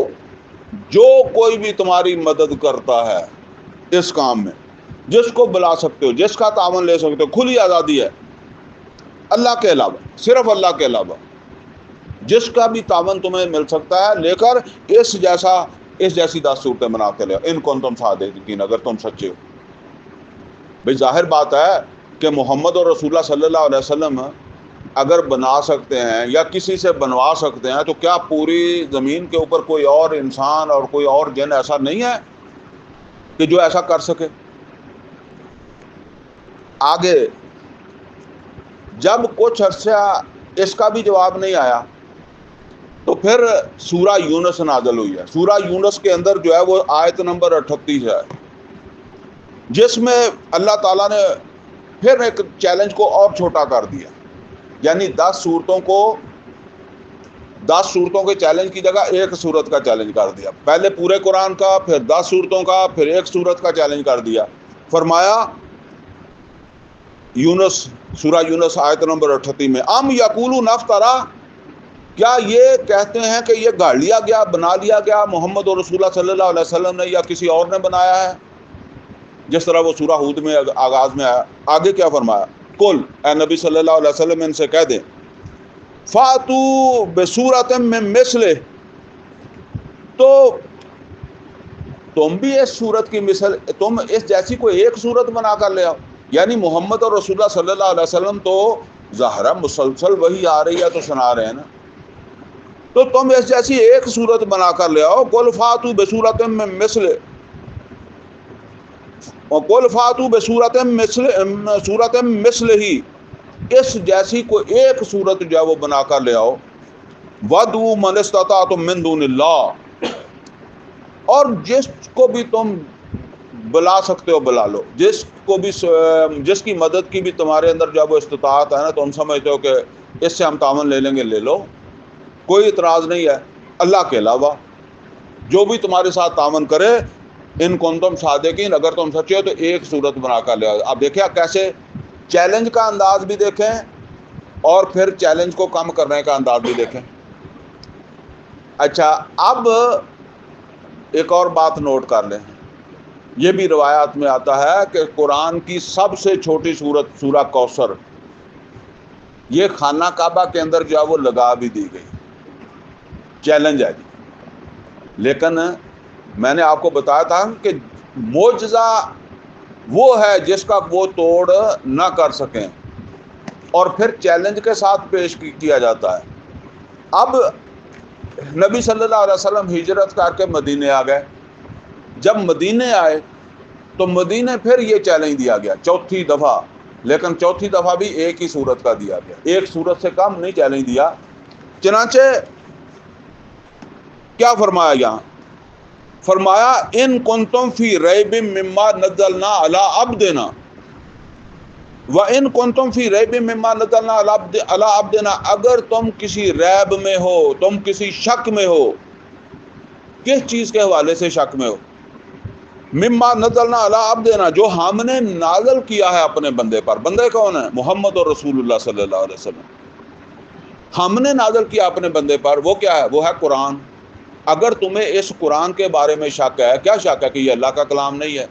جو کوئی بھی تمہاری مدد کرتا ہے اس کام میں، جس کو بلا سکتے ہو، جس کا تعاون لے سکتے ہو، کھلی آزادی ہے اللہ کے علاوہ، صرف اللہ کے علاوہ جس کا بھی تعاون تمہیں مل سکتا ہے، لے کر اس جیسی 10 صورتیں بنا کے لے آؤ، ان کنتم صادقین، اگر تم سچے ہو۔ بھئی ظاہر بات ہے کہ محمد اور رسول اللہ صلی اللہ علیہ وسلم اگر بنا سکتے ہیں یا کسی سے بنوا سکتے ہیں، تو کیا پوری زمین کے اوپر کوئی اور انسان اور کوئی اور جن ایسا نہیں ہے کہ جو ایسا کر سکے؟ آگے جب کچھ عرصہ اس کا بھی جواب نہیں آیا تو پھر سورہ یونس نازل ہوئی ہے۔ سورہ یونس کے اندر جو ہے وہ آیت نمبر 38 ہے، جس میں اللہ تعالیٰ نے پھر ایک چیلنج کو اور چھوٹا کر دیا، یعنی 10 صورتوں کے چیلنج کی جگہ ایک صورت کا چیلنج کر دیا۔ پہلے پورے قرآن کا، پھر 10 صورتوں کا، پھر ایک صورت کا چیلنج کر دیا۔ فرمایا یونس، سورہ یونس آیت نمبر 38 میں، ام یقولون افطرا، کیا یہ کہتے ہیں کہ یہ گاڑ لیا گیا، بنا لیا گیا محمد اور رسول اللہ صلی اللہ علیہ وسلم نے یا کسی اور نے بنایا ہے، جس طرح وہ سورہ ہود میں آغاز میں آیا۔ آگے کیا فرمایا؟ کل، اے نبی صلی اللہ علیہ وسلم ان سے کہہ دیں فاتو بصورت من مثلہ، تو تم بھی اس صورت کی مثل، تم اس جیسی کوئی ایک صورت بنا کر لے آؤ۔ یعنی محمد اور رسول اللہ صلی اللہ علیہ وسلم تو ظاہر مسلسل وہی آ رہی ہے تو سنا رہے ہیں نا، تو تم اس جیسی ایک صورت بنا کر لے آؤ۔ قل فاتوا بصورت من مثلہ، وقل فاتوا بصورت مثلہ، اس جیسی کوئی ایک صورت جو ہے وہ بنا کر لے آؤ۔ وَادْعُوا مَنِ اسْتَطَعْتُم مِّن دُونِ اللَّهِ، اور جس کو بھی تم بلا سکتے ہو بلا لو، جس کی مدد کی بھی تمہارے اندر جب وہ استطاعت ہے نا، تم سمجھتے ہو کہ اس سے ہم تعاون لے لیں گے، لے لو، کوئی اعتراض نہیں ہے اللہ کے علاوہ۔ جو بھی تمہارے ساتھ تعاون کرے، ان کنتم صادقین، اگر تم سچے ہو تو ایک صورت بنا کر لے آؤ۔ اب دیکھیں کیسے چیلنج کا انداز بھی دیکھیں اور پھر چیلنج کو کم کرنے کا انداز بھی دیکھیں۔ اچھا، اب ایک اور بات نوٹ کر لیں، یہ بھی روایات میں آتا ہے کہ قرآن کی سب سے چھوٹی سورت سورہ کوثر، یہ خانہ کعبہ کے اندر جو ہے وہ لگا بھی دی گئی، چیلنج ہے جی۔ لیکن میں نے آپ کو بتایا تھا کہ معجزہ وہ ہے جس کا وہ توڑ نہ کر سکیں، اور پھر چیلنج کے ساتھ پیش کیا جاتا ہے۔ اب نبی صلی اللہ علیہ وسلم ہجرت کر کے مدینے آ گئے۔ جب مدینے آئے تو مدینے پھر یہ چیلنج دیا گیا 4تھی دفعہ، لیکن 4تھی دفعہ بھی ایک ہی صورت کا دیا گیا، ایک صورت سے کم نہیں چیلنج دیا۔ چنانچہ کیا فرمایا یہاں؟ فرمایا ان کنتم فی ریب مما نزلنا علی عبدنا، وَإِن كُنتُمْ فِي رَيْبٍ مِّمَّا نَزَّلْنَا عَلَىٰ عَبْدِنَا، اگر تم کسی ریب میں ہو، تم کسی شک میں ہو، کس چیز کے حوالے سے شک میں ہو؟ مِّمَّا نَزَّلْنَا عَلَىٰ عَبْدِنَا، جو ہم نے نازل کیا ہے اپنے بندے پر۔ بندے کون ہیں؟ محمد اور رسول اللہ صلی اللہ علیہ وسلم۔ ہم نے نازل کیا اپنے بندے پر، وہ کیا ہے؟ وہ ہے قرآن۔ اگر تمہیں اس قرآن کے بارے میں شک ہے، کیا شک ہے کہ یہ اللہ کا کلام نہیں ہے،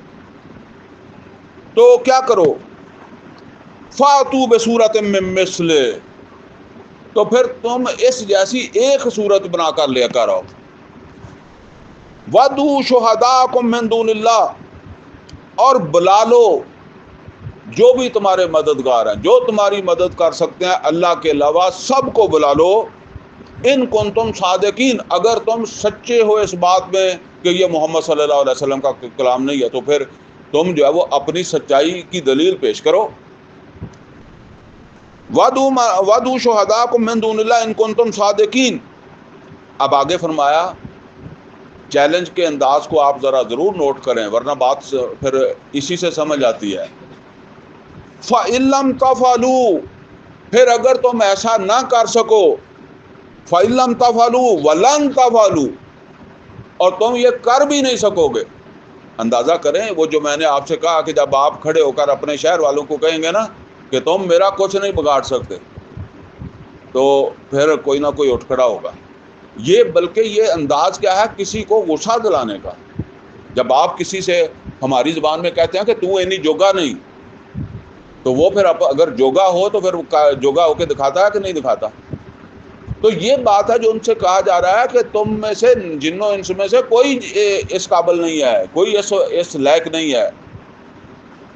تو کیا کرو، فاتو بصورت من مثلہ، تو پھر تم اس جیسی ایک صورت بنا کر لے کر آؤ، وَدُّوا شُهَدَاءَكُم مِّن دُونِ اللَّهِ، اور بلا لو جو بھی تمہارے مددگار ہیں، جو تمہاری مدد کر سکتے ہیں اللہ کے علاوہ، سب کو بلا لو، ان کنتم صادقین، اگر تم سچے ہو اس بات میں کہ یہ محمد صلی اللہ علیہ وسلم کا کلام نہیں ہے، تو پھر تم جو ہے وہ اپنی سچائی کی دلیل پیش کرو۔ وَدُّوا شُهَدَاءَكُم مِّن دُونِ اللَّهِ إِن كُنتُمْ صَادِقِينَ۔ اب آگے فرمایا، چیلنج کے انداز کو آپ ذرا ضرور نوٹ کریں ورنہ بات پھر اسی سے سمجھ آتی ہے۔ فَإِن لَّمْ تَفْعَلُوا، پھر اگر تم ایسا نہ کر سکو، فَإِن لَّمْ تَفْعَلُوا وَلَن تَفْعَلُوا، اور تم یہ کر بھی نہیں سکو گے۔ اندازہ کریں وہ جو میں نے آپ سے کہا کہ جب آپ کھڑے ہو کر اپنے شہر والوں کو کہیں گے نا کہ تم میرا کچھ نہیں بگاڑ سکتے، تو پھر کوئی نہ کوئی اٹھ کھڑا ہوگا۔ یہ بلکہ یہ انداز کیا ہے، کسی کو غصہ دلانے کا۔ جب آپ کسی سے ہماری زبان میں کہتے ہیں کہ تو اینی جوگا نہیں، تو وہ پھر اگر جوگا ہو تو پھر جوگا ہو کے دکھاتا ہے کہ نہیں دکھاتا؟ تو یہ بات ہے جو ان سے کہا جا رہا ہے کہ تم میں سے، جنوں انس میں سے کوئی اس قابل نہیں ہے، کوئی اس لائق نہیں ہے۔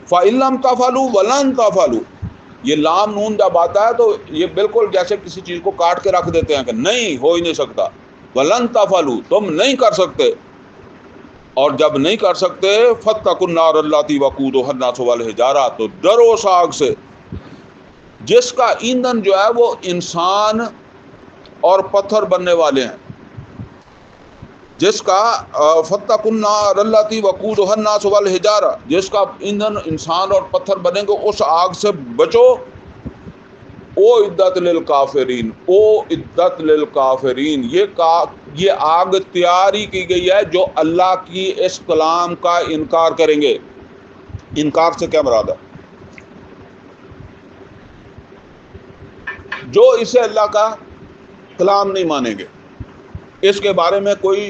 فَإِن لَّمْ تَفْعَلُوا وَلَن تَفْعَلُوا، یہ لام نون جب آتا ہے تو یہ بالکل جیسے کسی چیز کو کاٹ کے رکھ دیتے ہیں کہ نہیں، ہو ہی نہیں سکتا۔ وَلَن تَفْعَلُوا، تم نہیں کر سکتے، اور جب نہیں کر سکتے فَاتَّقُوا النَّارَ الَّتِي وَقُودُهَا النَّاسُ وَالْحِجَارَةُ، تو ڈرو اس آگ سے جس کا ایندھن جو ہے وہ انسان اور پتھر بننے والے ہیں، جس کا فَاتَّقُوا النَّارَ الَّتِي وَقُودُهَا النَّاسُ وَالْحِجَارَةُ، جس کا ایندھن انسان اور پتھر بنیں گے، اس آگ سے بچو۔ او عدت للکافرین، او عدت للکافرین، یہ آگ تیار ہی کی گئی ہے جو اللہ کی اس کلام کا انکار کریں گے۔ انکار سے کیا مراد ہے؟ جو اسے اللہ کا کلام نہیں مانیں گے، اس کے بارے میں کوئی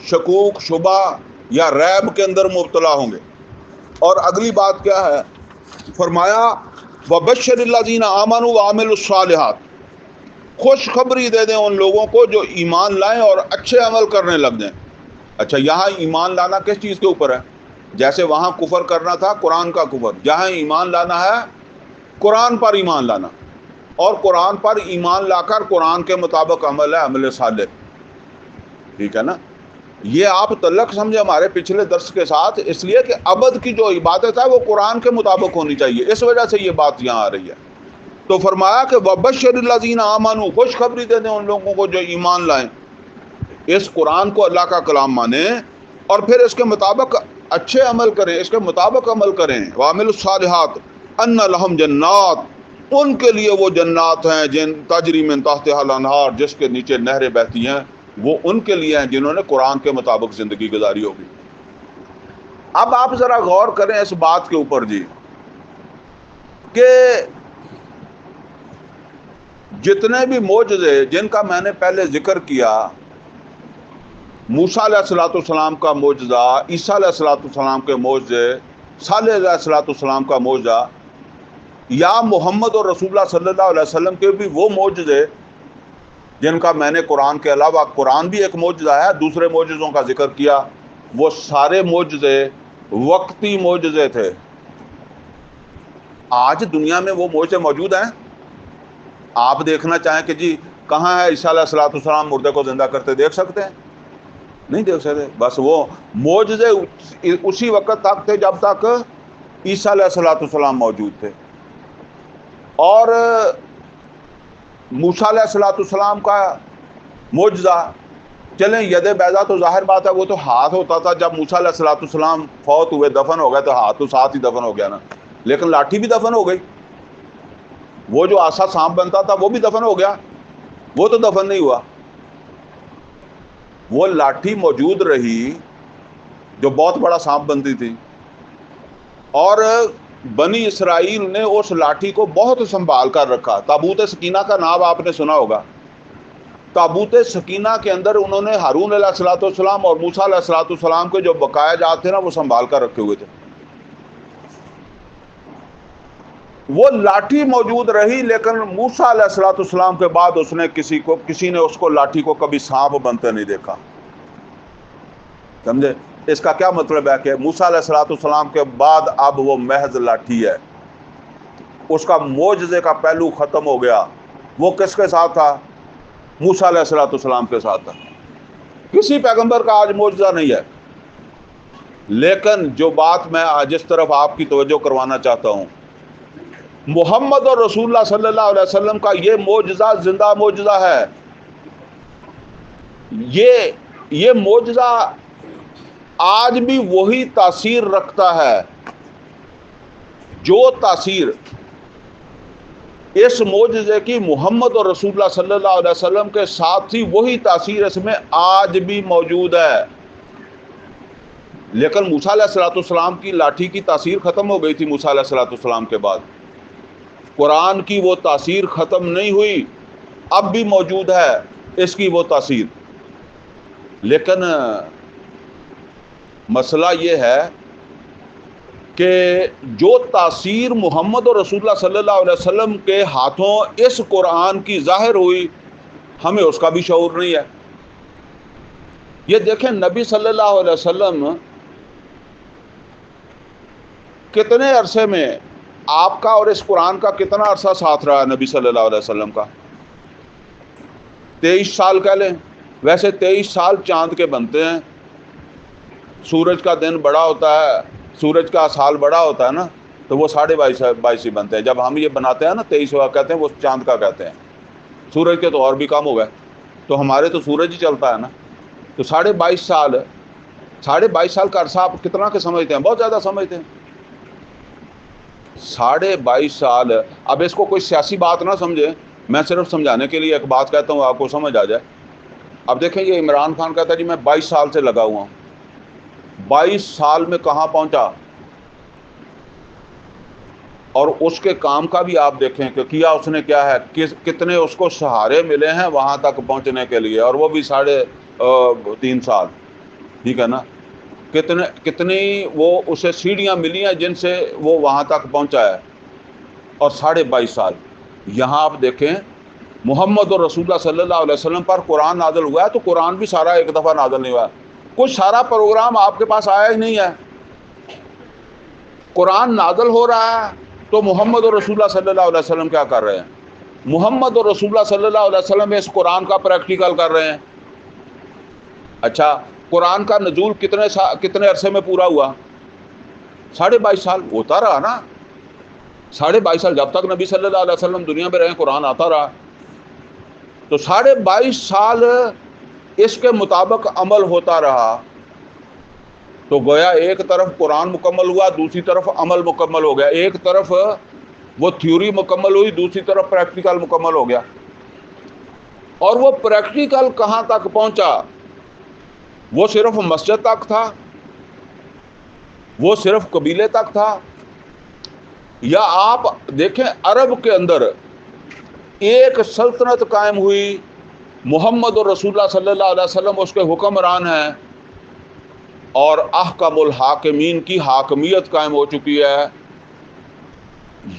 شکوک، شبہ یا ریب کے اندر مبتلا ہوں گے۔ اور اگلی بات کیا ہے؟ فرمایا وَبَشِّرِ الَّذِينَ آمَنُوا وَعَمِلُوا الصَّالِحَاتِ، خوشخبری دے دیں ان لوگوں کو جو ایمان لائیں اور اچھے عمل کرنے لگ جائیں۔ اچھا، یہاں ایمان لانا کس چیز کے اوپر ہے؟ جیسے وہاں کفر کرنا تھا، قرآن کا کفر، یہاں ایمان لانا ہے قرآن پر ایمان لانا، اور قرآن پر ایمان لا کر قرآن کے مطابق عمل ہے عمل صالح، ٹھیک ہے نا؟ یہ آپ تعلق سمجھے ہمارے پچھلے درس کے ساتھ، اس لیے کہ ابد کی جو عبادت ہے وہ قرآن کے مطابق ہونی چاہیے، اس وجہ سے یہ بات یہاں آ رہی ہے۔ تو فرمایا کہ وَبَشِّرِ الَّذِينَ آمَنُوا، خوشخبری دے دیں ان لوگوں کو جو ایمان لائیں، اس قرآن کو اللہ کا کلام مانیں اور پھر اس کے مطابق اچھے عمل کریں، اس کے مطابق عمل کریں۔ وَعَمِلُوا الصَّالِحَاتِ أَنَّ لَهُمْ جَنَّاتٍ، ان کے لیے وہ جنات ہیں جن تجری من تحتها الانہار، جس کے نیچے نہریں بہتی ہیں، وہ ان کے لیے ہیں جنہوں نے قرآن کے مطابق زندگی گزاری ہوگی۔ اب آپ ذرا غور کریں اس بات کے اوپر جی، کہ جتنے بھی معجزے جن کا میں نے پہلے ذکر کیا، موسیٰ علیہ الصلوۃ والسلام کا معجزہ، عیسیٰ علیہ الصلوۃ والسلام کے معجزے، صالح علیہ الصلوۃ والسلام کا معجزہ، یا محمد اور رسول اللہ صلی اللہ علیہ وسلم کے بھی وہ معجزے جن کا میں نے قرآن کے علاوہ، قرآن بھی ایک معجزہ ہے، دوسرے معجزوں کا ذکر کیا، وہ سارے معجزے وقتی معجزے تھے۔ آج دنیا میں وہ معجزے موجود ہیں؟ آپ دیکھنا چاہیں کہ جی کہاں ہے عیسیٰ علیہ الصلوۃ والسلام مردے کو زندہ کرتے، دیکھ سکتے ہیں؟ نہیں دیکھ سکتے۔ بس وہ معجزے اسی وقت تک تھے جب تک عیسیٰ علیہ الصلوۃ والسلام موجود تھے، اور موسیٰ علیہ الصلوۃ والسلام کا معجزہ، چلیں ید بیضا تو ظاہر بات ہے وہ تو ہاتھ ہوتا تھا، جب موسیٰ علیہ الصلوۃ والسلام فوت ہوئے، دفن ہو گئے، تو ہاتھ تو ساتھ ہی دفن ہو گیا نا، لیکن لاٹھی بھی دفن ہو گئی، وہ جو آسا سانپ بنتا تھا وہ بھی دفن ہو گیا، وہ تو دفن نہیں ہوا، وہ لاٹھی موجود رہی جو بہت بڑا سانپ بنتی تھی، اور بنی اسرائیل نے اس لاٹھی کو بہت سنبھال کر رکھا۔ تابوت سکینہ کا نام آپ نے سنا ہوگا، تابوت سکینہ کے اندر انہوں نے ہارون علیہ الصلوۃ والسلام اور موسیٰ علیہ الصلوۃ والسلام کے جو بقایا جات تھے نا وہ سنبھال کر رکھے ہوئے تھے. وہ لاٹھی موجود رہی، لیکن موسیٰ علیہ الصلوۃ والسلام کے بعد اس نے کسی نے اس کو لاٹھی کو کبھی سانپ بنتے نہیں دیکھا. سمجھے؟ اس کا کیا مطلب ہے کہ موسیٰ علیہ الصلوۃ والسلام کے بعد اب وہ محض لاٹھی ہے. اس کا معجزے کا پہلو ختم ہو گیا. وہ کس کے ساتھ تھا؟ موسیٰ علیہ الصلوۃ والسلام کے ساتھ تھا. کسی پیغمبر کا آج معجزہ نہیں ہے. لیکن جو بات میں آج اس طرف آپ کی توجہ کروانا چاہتا ہوں، محمد اور رسول اللہ صلی اللہ علیہ وسلم کا یہ معجزہ زندہ معجزہ ہے. یہ معجزہ آج بھی وہی تاثیر رکھتا ہے جو تاثیر اس معجزے کی محمد اور رسول اللہ صلی اللہ علیہ وسلم کے ساتھ تھی، وہی تاثیر اس میں آج بھی موجود ہے. لیکن موسیٰ علیہ الصلوۃ والسلام کی لاٹھی کی تاثیر ختم ہو گئی تھی. موسیٰ علیہ الصلوۃ والسلام کے بعد قرآن کی وہ تاثیر ختم نہیں ہوئی، اب بھی موجود ہے اس کی وہ تاثیر. لیکن مسئلہ یہ ہے کہ جو تاثیر محمد اور رسول اللہ صلی اللہ علیہ وسلم کے ہاتھوں اس قرآن کی ظاہر ہوئی، ہمیں اس کا بھی شعور نہیں ہے. یہ دیکھیں نبی صلی اللہ علیہ وسلم کتنے عرصے میں آپ کا اور اس قرآن کا کتنا عرصہ ساتھ رہا ہے نبی صلی اللہ علیہ وسلم کا؟ 23 سال کہہ لیں. ویسے 23 سال چاند کے بنتے ہیں. سورج کا دن بڑا ہوتا ہے، سورج کا سال بڑا ہوتا ہے نا، تو وہ 22.5 ہی بنتے ہیں. جب ہم یہ بناتے ہیں نا 23 کہتے ہیں، وہ چاند کا کہتے ہیں. سورج کے تو اور بھی کم ہو گئے، تو ہمارے تو سورج ہی چلتا ہے نا. تو 22.5 سال کا عرصہ آپ کتنا کے سمجھتے ہیں؟ بہت زیادہ سمجھتے ہیں. 22.5 سال. اب اس کو کوئی سیاسی بات نہ سمجھے، میں صرف سمجھانے کے لیے ایک بات کہتا ہوں، آپ کو سمجھ آ جائے. اب دیکھیں یہ عمران خان کہتا ہے جی میں 22 سال سے لگا ہوا ہوں. 22 سال میں کہاں پہنچا؟ اور اس کے کام کا بھی آپ دیکھیں کہ کیا اس نے کیا ہے، کتنے اس کو سہارے ملے ہیں وہاں تک پہنچنے کے لیے، اور وہ بھی 3.5 سال. ٹھیک ہے نا؟ کتنی وہ اسے سیڑھیاں ملی ہیں جن سے وہ وہاں تک پہنچا ہے، اور 22.5 سال. یہاں آپ دیکھیں محمد اور رسول اللہ صلی اللہ علیہ وسلم پر قرآن نازل ہوا ہے، تو قرآن بھی سارا ایک دفعہ نازل نہیں ہوا ہے. کچھ سارا پروگرام آپ کے پاس آیا ہی نہیں ہے. قرآن نازل ہو رہا ہے تو محمد اور رسول اللہ صلی اللہ علیہ وسلم کیا کر رہے ہیں؟ محمد اور رسول اللہ صلی اللہ علیہ وسلم اس قرآن کا پریکٹیکل کر رہے ہیں. اچھا، قرآن کا نزول کتنے عرصے میں پورا ہوا؟ 22.5 سال. ہوتا رہا نا 22.5 سال، جب تک نبی صلی اللہ علیہ وسلم دنیا میں رہے قرآن آتا رہا. تو 22.5 سال اس کے مطابق عمل ہوتا رہا. تو گویا ایک طرف قرآن مکمل ہوا، دوسری طرف عمل مکمل ہو گیا. ایک طرف وہ تھیوری مکمل ہوئی، دوسری طرف پریکٹیکل مکمل ہو گیا. اور وہ پریکٹیکل کہاں تک پہنچا؟ وہ صرف مسجد تک تھا؟ وہ صرف قبیلے تک تھا؟ یا آپ دیکھیں عرب کے اندر ایک سلطنت قائم ہوئی، محمد اور رسول اللہ صلی اللہ علیہ وسلم اس کے حکمران ہیں، اور احکم الحاکمین کی حاکمیت قائم ہو چکی ہے.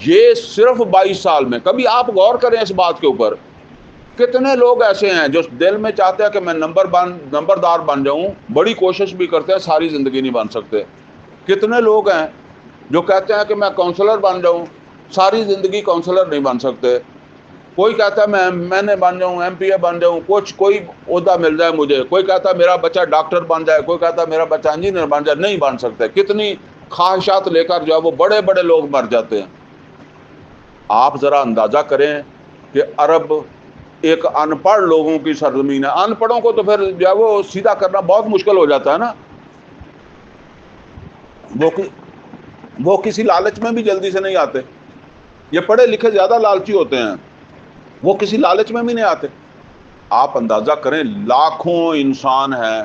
یہ صرف 22 سال میں. کبھی آپ غور کریں اس بات کے اوپر، کتنے لوگ ایسے ہیں جو دل میں چاہتے ہیں کہ میں نمبردار بن جاؤں، بڑی کوشش بھی کرتے ہیں، ساری زندگی نہیں بن سکتے. کتنے لوگ ہیں جو کہتے ہیں کہ میں کونسلر بن جاؤں، ساری زندگی کونسلر نہیں بن سکتے. کوئی کہتا ہے میں نے بن جاؤں، MPA بن جاؤں، کوئی عہدہ مل جائے مجھے. کوئی کہتا ہے میرا بچہ ڈاکٹر بن جائے، کوئی کہتا ہے میرا بچہ انجینئر بن جائے. نہیں بن سکتے. کتنی خواہشات لے کر جو ہے وہ بڑے بڑے لوگ مر جاتے ہیں. آپ ذرا اندازہ کریں کہ عرب ایک ان پڑھ لوگوں کی سرزمین ہے. ان پڑھوں کو تو پھر جو ہے وہ سیدھا کرنا بہت مشکل ہو جاتا ہے نا. وہ کسی لالچ میں بھی جلدی سے نہیں آتے. یہ پڑھے لکھے زیادہ لالچی ہوتے ہیں، وہ کسی لالچ میں بھی نہیں آتے. آپ اندازہ کریں لاکھوں انسان ہیں،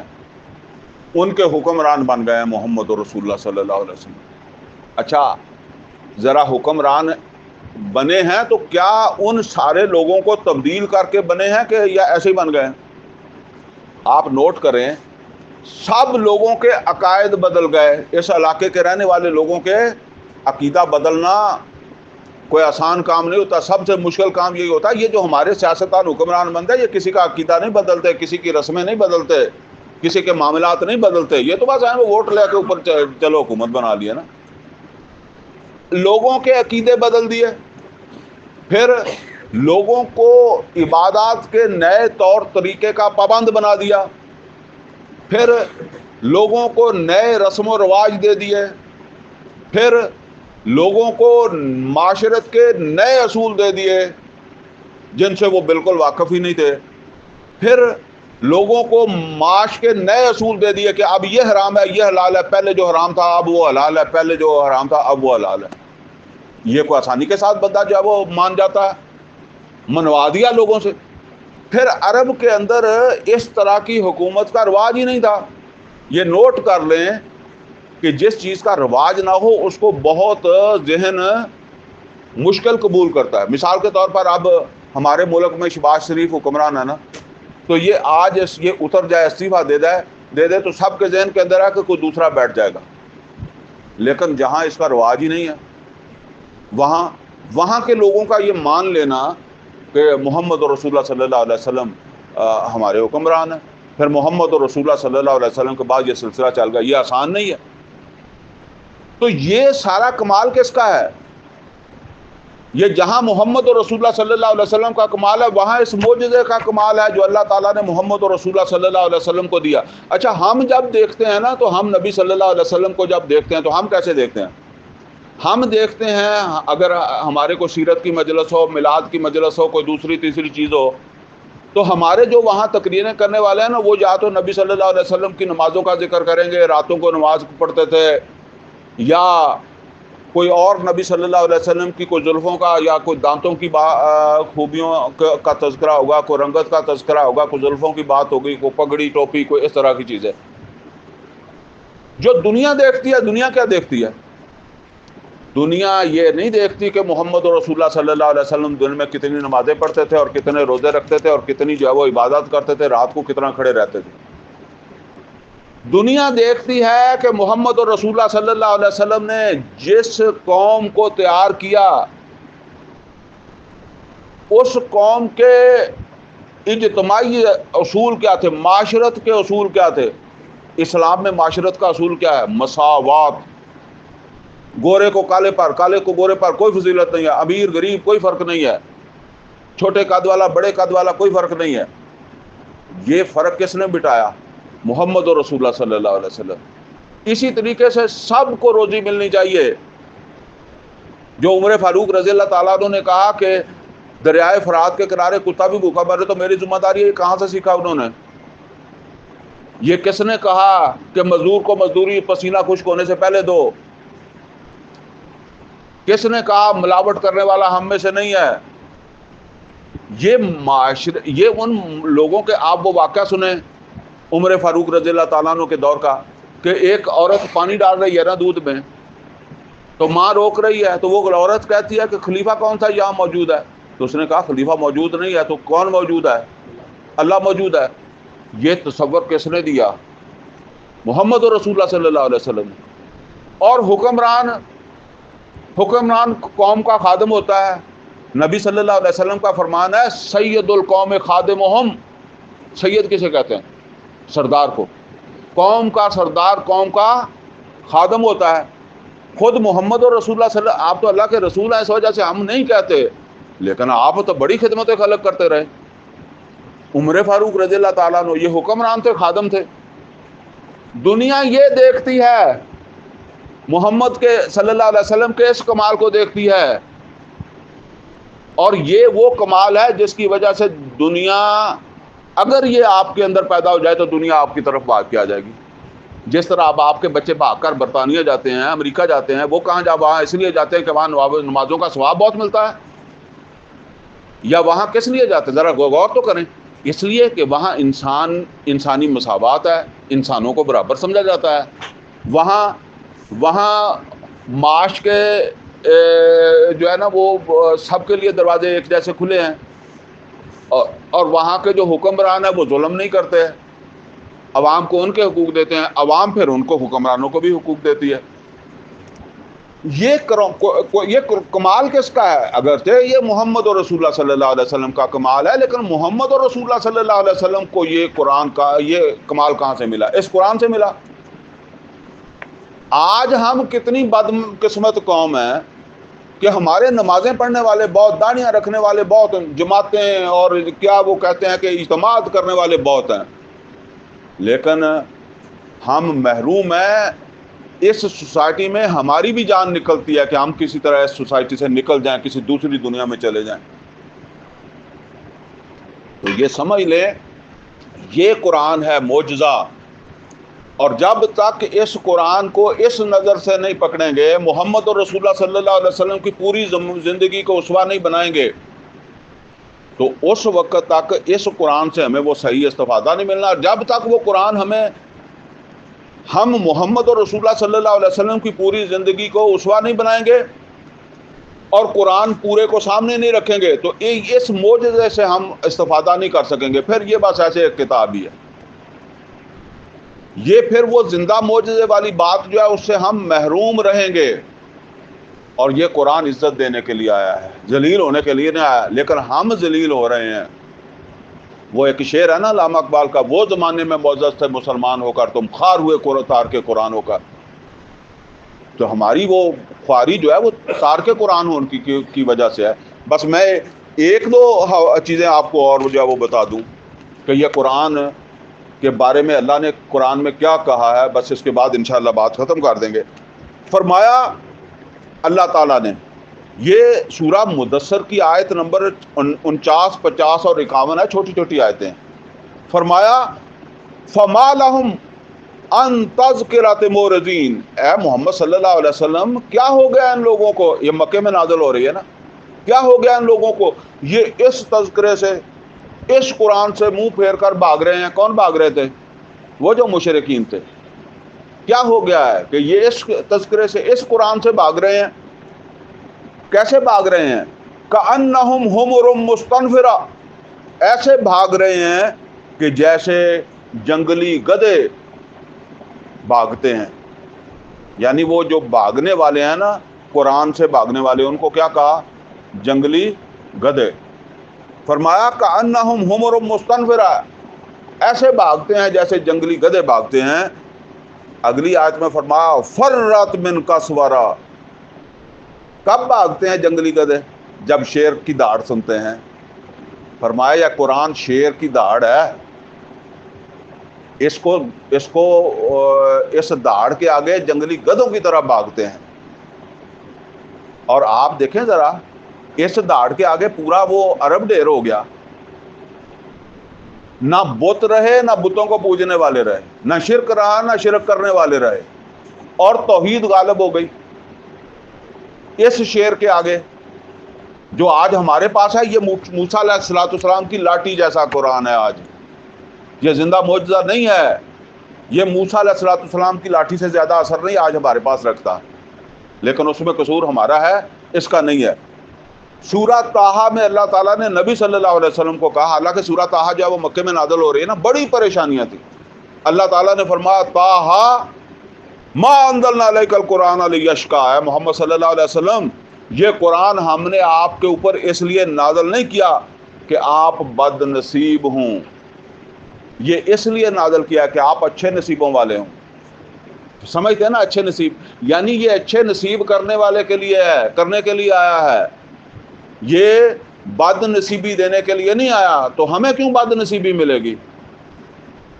ان کے حکمران بن گئے ہیں محمد اور رسول اللہ صلی اللہ علیہ وسلم. اچھا ذرا حکمران بنے ہیں تو کیا ان سارے لوگوں کو تبدیل کر کے بنے ہیں کہ یا ایسے ہی بن گئے ہیں؟ آپ نوٹ کریں، سب لوگوں کے عقائد بدل گئے، اس علاقے کے رہنے والے لوگوں کے عقیدہ بدلنا کوئی آسان کام نہیں ہوتا، سب سے مشکل کام یہی ہوتا ہے۔ یہ جو ہمارے سیاستدان حکمران بنتے ہیں، یہ کسی کا عقیدہ نہیں بدلتے، کسی کی رسمیں نہیں بدلتے، کسی کے معاملات نہیں بدلتے، یہ تو بس وہ ووٹ لے کے اوپر چلو حکومت بنا لیا نا۔ لوگوں کے عقیدے بدل دیے، پھر لوگوں کو عبادات کے نئے طور طریقے کا پابند بنا دیا، پھر لوگوں کو نئے رسم و رواج دے دیے، پھر لوگوں کو معاشرت کے نئے اصول دے دیے جن سے وہ بالکل واقف ہی نہیں تھے، پھر لوگوں کو معاش کے نئے اصول دے دیے کہ اب یہ حرام ہے یہ حلال ہے، پہلے جو حرام تھا اب وہ حلال ہے، پہلے جو حرام تھا اب وہ حلال ہے۔ یہ کوئی آسانی کے ساتھ بندہ جو ہے وہ مان جاتا ہے؟ منوا دیا لوگوں سے۔ پھر عرب کے اندر اس طرح کی حکومت کا رواج ہی نہیں تھا۔ یہ نوٹ کر لیں کہ جس چیز کا رواج نہ ہو اس کو بہت ذہن مشکل قبول کرتا ہے۔ مثال کے طور پر اب ہمارے ملک میں شہباز شریف حکمران ہے نا، تو یہ آج یہ اتر جائے، استعفیٰ دے دے تو سب کے ذہن کے اندر ہے کہ کوئی دوسرا بیٹھ جائے گا، لیکن جہاں اس کا رواج ہی نہیں ہے، وہاں کے لوگوں کا یہ مان لینا کہ محمد رسول اللہ صلی اللہ علیہ وسلم ہمارے حکمران ہیں، پھر محمد رسول اللہ صلی اللہ علیہ وسلم کے بعد یہ سلسلہ چل گیا، یہ آسان نہیں ہے۔ تو یہ سارا کمال کس کا ہے؟ یہ جہاں محمد رسول اللہ صلی اللہ علیہ وسلم کا کمال ہے، وہاں اس معجزے کا کمال ہے جو اللہ تعالیٰ نے محمد رسول اللہ صلی اللہ علیہ وسلم کو دیا۔ اچھا، ہم جب دیکھتے ہیں نا تو ہم نبی صلی اللہ علیہ وسلم کو جب دیکھتے ہیں تو ہم کیسے دیکھتے ہیں؟ ہم دیکھتے ہیں، اگر ہمارے کو سیرت کی مجلس ہو، میلاد کی مجلس ہو، کوئی دوسری تیسری چیز ہو، تو ہمارے جو وہاں تقریریں کرنے والے ہیں نا، وہ یا تو نبی صلی اللہ علیہ وسلم کی نمازوں کا ذکر کریں گے، راتوں کو نماز پڑھتے تھے، یا کوئی اور نبی صلی اللہ علیہ وسلم کی کوئی زلفوں کا یا کوئی دانتوں کی خوبیوں کا تذکرہ ہوگا، کوئی رنگت کا تذکرہ ہوگا، کوئی زلفوں کی بات ہوگی، کوئی پگڑی ٹوپی، کوئی اس طرح کی چیزیں جو دنیا دیکھتی ہے۔ دنیا کیا دیکھتی ہے؟ دنیا یہ نہیں دیکھتی کہ محمد رسول اللہ صلی اللہ علیہ وسلم دن میں کتنی نمازیں پڑھتے تھے اور کتنے روزے رکھتے تھے اور کتنی جو ہے وہ عبادت کرتے تھے، رات کو کتنا کھڑے رہتے تھے۔ دنیا دیکھتی ہے کہ محمد رسول اللہ صلی اللہ علیہ وسلم نے جس قوم کو تیار کیا، اس قوم کے اجتماعی اصول کیا تھے، معاشرت کے اصول کیا تھے۔ اسلام میں معاشرت کا اصول کیا ہے؟ مساوات۔ گورے کو کالے پر، کالے کو گورے پر کوئی فضیلت نہیں ہے، امیر غریب کوئی فرق نہیں ہے، چھوٹے قد والا بڑے قد والا کوئی فرق نہیں ہے۔ یہ فرق کس نے بٹایا؟ محمد رسول اللہ صلی اللہ علیہ وسلم۔ اسی طریقے سے سب کو روزی ملنی چاہیے۔ جو عمر فاروق رضی اللہ تعالیٰ عنہ نے کہا کہ دریائے فرات کے کنارے کتا بھی بھوکا مرے تو میری ذمہ داری ہے، یہ کہاں سے سیکھا انہوں نے؟ یہ کس نے کہا کہ مزدور کو مزدوری پسینہ خشک ہونے سے پہلے دو؟ کس نے کہا ملاوٹ کرنے والا ہم میں سے نہیں ہے؟ یہ ان لوگوں کے، آپ وہ واقعہ سنیں عمر فاروق رضی اللہ تعالیٰ عنہ کے دور کا، کہ ایک عورت پانی ڈال رہی ہے نا دودھ میں، تو ماں روک رہی ہے، تو وہ عورت کہتی ہے کہ خلیفہ کون سا یہاں موجود ہے؟ تو اس نے کہا خلیفہ موجود نہیں ہے، تو کون موجود ہے؟ اللہ موجود ہے۔ یہ تصور کس نے دیا؟ محمد رسول اللہ صلی اللہ علیہ وسلم نے۔ اور حکمران قوم کا خادم ہوتا ہے۔ نبی صلی اللہ علیہ وسلم کا فرمان ہے سید القوم خادمہم۔ سید کسے کہتے ہیں؟ سردار کو۔ قوم کا سردار قوم کا خادم ہوتا ہے۔ خود محمد رسول اللہ صلی اللہ، آپ تو اللہ کے رسول ہیں، اس وجہ سے ہم نہیں کہتے، لیکن آپ تو بڑی خدمت خلق کرتے رہے۔ عمر فاروق رضی اللہ تعالیٰ عنہ یہ حکمران تھے، خادم تھے۔ دنیا یہ دیکھتی ہے، محمد کے صلی اللہ علیہ وسلم کے اس کمال کو دیکھتی ہے، اور یہ وہ کمال ہے جس کی وجہ سے دنیا، اگر یہ آپ کے اندر پیدا ہو جائے تو دنیا آپ کی طرف بھاگ کے آ جائے گی۔ جس طرح اب آپ کے بچے بھاگ کر برطانیہ جاتے ہیں، امریکہ جاتے ہیں، وہ کہاں وہاں اس لیے جاتے ہیں کہ وہاں نمازوں کا ثواب بہت ملتا ہے، یا وہاں کس لیے جاتے ہیں؟ ذرا غور تو کریں۔ اس لیے کہ وہاں انسانی مساوات ہے، انسانوں کو برابر سمجھا جاتا ہے، وہاں معاش کے جو ہے نا وہ سب کے لیے دروازے ایک جیسے کھلے ہیں، اور وہاں کے جو حکمران ہیں وہ ظلم نہیں کرتے، عوام کو ان کے حقوق دیتے ہیں، عوام پھر ان کو حکمرانوں کو بھی حقوق دیتی ہے۔ یہ کمال کس کا ہے؟ اگرچہ یہ محمد اور رسول اللہ صلی اللہ علیہ وسلم کا کمال ہے، لیکن محمد اور رسول اللہ صلی اللہ علیہ وسلم کو یہ قرآن کا یہ کمال کہاں سے ملا؟ اس قرآن سے ملا۔ آج ہم کتنی بدقسمت قوم ہیں کہ ہمارے نمازیں پڑھنے والے بہت، داڑیاں رکھنے والے بہت، جماعتیں اور کیا وہ کہتے ہیں کہ اجتماعات کرنے والے بہت ہیں، لیکن ہم محروم ہیں۔ اس سوسائٹی میں ہماری بھی جان نکلتی ہے کہ ہم کسی طرح اس سوسائٹی سے نکل جائیں، کسی دوسری دنیا میں چلے جائیں۔ تو یہ سمجھ لیں یہ قرآن ہے معجزہ، اور جب تک اس قرآن کو اس نظر سے نہیں پکڑیں گے، محمد اور رسول اللہ صلی اللہ علیہ وسلم کی پوری زندگی کو اسوہ نہیں بنائیں گے، تو اس وقت تک اس قرآن سے ہمیں وہ صحیح استفادہ نہیں ملنا۔ جب تک وہ قرآن ہم محمد اور رسول اللہ صلی اللہ علیہ وسلم کی پوری زندگی کو اسوہ نہیں بنائیں گے اور قرآن پورے کو سامنے نہیں رکھیں گے، تو اس معجزے سے ہم استفادہ نہیں کر سکیں گے۔ پھر یہ بس ایسے ایک کتاب ہی ہے، یہ پھر وہ زندہ معجزے والی بات جو ہے اس سے ہم محروم رہیں گے۔ اور یہ قرآن عزت دینے کے لیے آیا ہے، ذلیل ہونے کے لیے نہیں آیا، لیکن ہم ذلیل ہو رہے ہیں۔ وہ ایک شعر ہے نا علامہ اقبال کا، وہ زمانے میں معزز تھے مسلمان ہو کر، تم خوار ہوئے تار کے قرآن ہو کر۔ تو ہماری وہ خواری جو ہے وہ تار کے قرآن ہونے کی وجہ سے ہے۔ بس میں ایک دو چیزیں آپ کو اور جو ہے وہ بتا دوں کہ یہ قرآن کے بارے میں اللہ نے قرآن میں کیا کہا ہے، بس اس کے بعد انشاءاللہ بات ختم کر دیں گے۔ فرمایا اللہ تعالیٰ نے، یہ سورہ مدثر کی آیت نمبر 49، 50 اور 51 ہے، چھوٹی چھوٹی آیتیں۔ فرمایا فما لہم ان تذکرۃ مورزین، اے محمد صلی اللہ علیہ وسلم کیا ہو گیا ان لوگوں کو، یہ مکے میں نازل ہو رہی ہے نا، کیا ہو گیا ان لوگوں کو، یہ اس تذکرے سے، اس قرآن سے منہ پھیر کر بھاگ رہے ہیں۔ کون بھاگ رہے تھے؟ وہ جو مشرکین تھے۔ کیا ہو گیا ہے کہ یہ اس تذکرے سے، اس قرآن سے بھاگ رہے ہیں؟ کیسے بھاگ رہے ہیں؟ کأنہم حمر مستنفرہ، ایسے بھاگ رہے ہیں کہ جیسے جنگلی گدھے بھاگتے ہیں۔ یعنی وہ جو بھاگنے والے ہیں نا، قرآن سے بھاگنے والے، ان کو کیا کہا؟ جنگلی گدھے۔ فرمایا کأنہم حمر مستنفرہ، ایسے بھاگتے ہیں جیسے جنگلی گدھے بھاگتے ہیں۔ اگلی آیت میں فرمایا فرت من قسورہ، کب بھاگتے ہیں جنگلی گدھے؟ جب شیر کی داڑ سنتے ہیں۔ فرمایا یہ قرآن شیر کی داڑ ہے، اس کو اس داڑ کے آگے جنگلی گدھوں کی طرح بھاگتے ہیں۔ اور آپ دیکھیں ذرا، اس داڑ کے آگے پورا وہ عرب ڈھیر ہو گیا، نہ بت رہے، نہ بتوں کو پوجنے والے رہے، نہ شرک رہا، نہ شرک کرنے والے رہے، اور توحید غالب ہو گئی اس شیر کے آگے جو آج ہمارے پاس ہے۔ یہ موسیٰ علیہ السلام کی لاٹھی جیسا قرآن ہے آج، یہ زندہ معجزہ نہیں ہے، یہ موسیٰ علیہ السلام کی لاٹھی سے زیادہ اثر نہیں آج ہمارے پاس رکھتا، لیکن اس میں قصور ہمارا ہے، اس کا نہیں ہے۔ سورہ طٰہٰ میں اللہ تعالیٰ نے نبی صلی اللہ علیہ وسلم کو کہا، حالانکہ سورہ طٰہٰ جو ہے وہ مکے میں نازل ہو رہی ہے نا، بڑی پریشانیاں تھیں۔ اللہ تعالیٰ نے فرمایا طٰہٰ ما انزلنا علیک القرآن لیشقیٰ، اے محمد صلی اللہ علیہ وسلم یہ قرآن ہم نے آپ کے اوپر اس لیے نازل نہیں کیا کہ آپ بد نصیب ہوں، یہ اس لیے نازل کیا کہ آپ اچھے نصیبوں والے ہوں۔ سمجھتے ہیں نا اچھے نصیب، یعنی یہ اچھے نصیب کرنے والے کے لیے ہے، کرنے کے لیے آیا ہے، یہ بد نصیبی دینے کے لیے نہیں آیا۔ تو ہمیں کیوں بد نصیبی ملے گی؟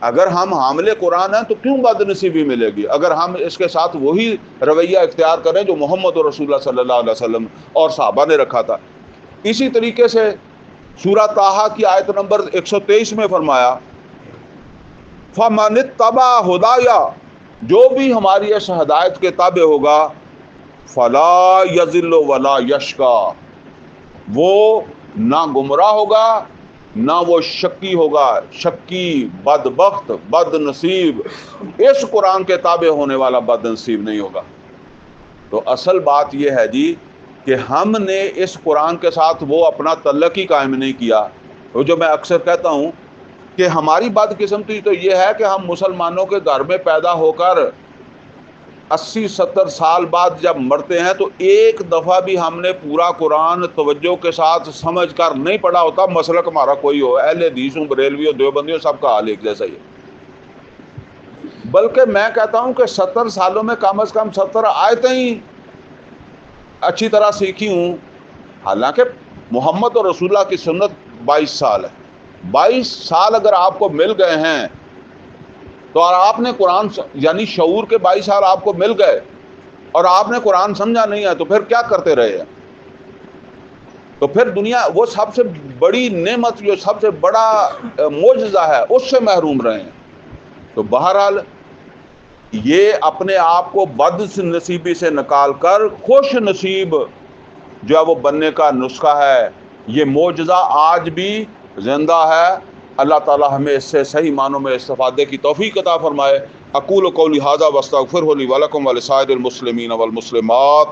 اگر ہم حامل قرآن ہیں تو کیوں بد نصیبی ملے گی؟ اگر ہم اس کے ساتھ وہی رویہ اختیار کریں جو محمد رسول اللہ صلی اللہ علیہ وسلم اور صحابہ نے رکھا تھا۔ اسی طریقے سے سورہ طٰہٰ کی آیت نمبر 123 میں فرمایا فَمَنِ اتَّبَعَ هُدَایَ، جو بھی ہماری اس ہدایت کے تابع ہوگا، فَلَا يَضِلُّ وَلَا يَشْقَىٰ، وہ نہ گمراہ ہوگا نہ وہ شکی ہوگا، شکی، بدبخت، بد نصیب، اس قرآن کے تابع ہونے والا بد نصیب نہیں ہوگا۔ تو اصل بات یہ ہے جی کہ ہم نے اس قرآن کے ساتھ وہ اپنا تعلق ہی قائم نہیں کیا. وہ جو میں اکثر کہتا ہوں کہ ہماری بدقسمتی تو یہ ہے کہ ہم مسلمانوں کے گھر میں پیدا ہو کر 80-70 سال بعد جب مرتے ہیں تو ایک دفعہ بھی ہم نے پورا قرآن توجہ کے ساتھ سمجھ کر نہیں پڑھا ہوتا. مسلک ہمارا کوئی ہو، اہل حدیث ہوں، بریلوی ہو، دیوبندی ہو، سب کا حال ایک جیسا ہی ہے. بلکہ میں کہتا ہوں کہ 70 سالوں میں کم از کم 70 آیتیں ہی اچھی طرح سیکھی ہوں. حالانکہ محمد اور رسول اللہ کی سنت 22 سال ہے. 22 سال اگر آپ کو مل گئے ہیں تو اور آپ نے قرآن یعنی شعور کے 22 سال آپ کو مل گئے اور آپ نے قرآن سمجھا نہیں ہے تو پھر کیا کرتے رہے ہیں؟ تو پھر دنیا وہ سب سے بڑی نعمت جو سب سے بڑا معجزہ ہے اس سے محروم رہے ہیں. تو بہرحال یہ اپنے آپ کو بد نصیبی سے نکال کر خوش نصیب جو ہے وہ بننے کا نسخہ ہے. یہ معجزہ آج بھی زندہ ہے. اللہ تعالی ہمیں اس سے صحیح معنوں میں استفادے کی توفیق عطا فرمائے. اقول قولی ھذا واستغفرہ لی ولکم ولسائر المسلمین والمسلمات.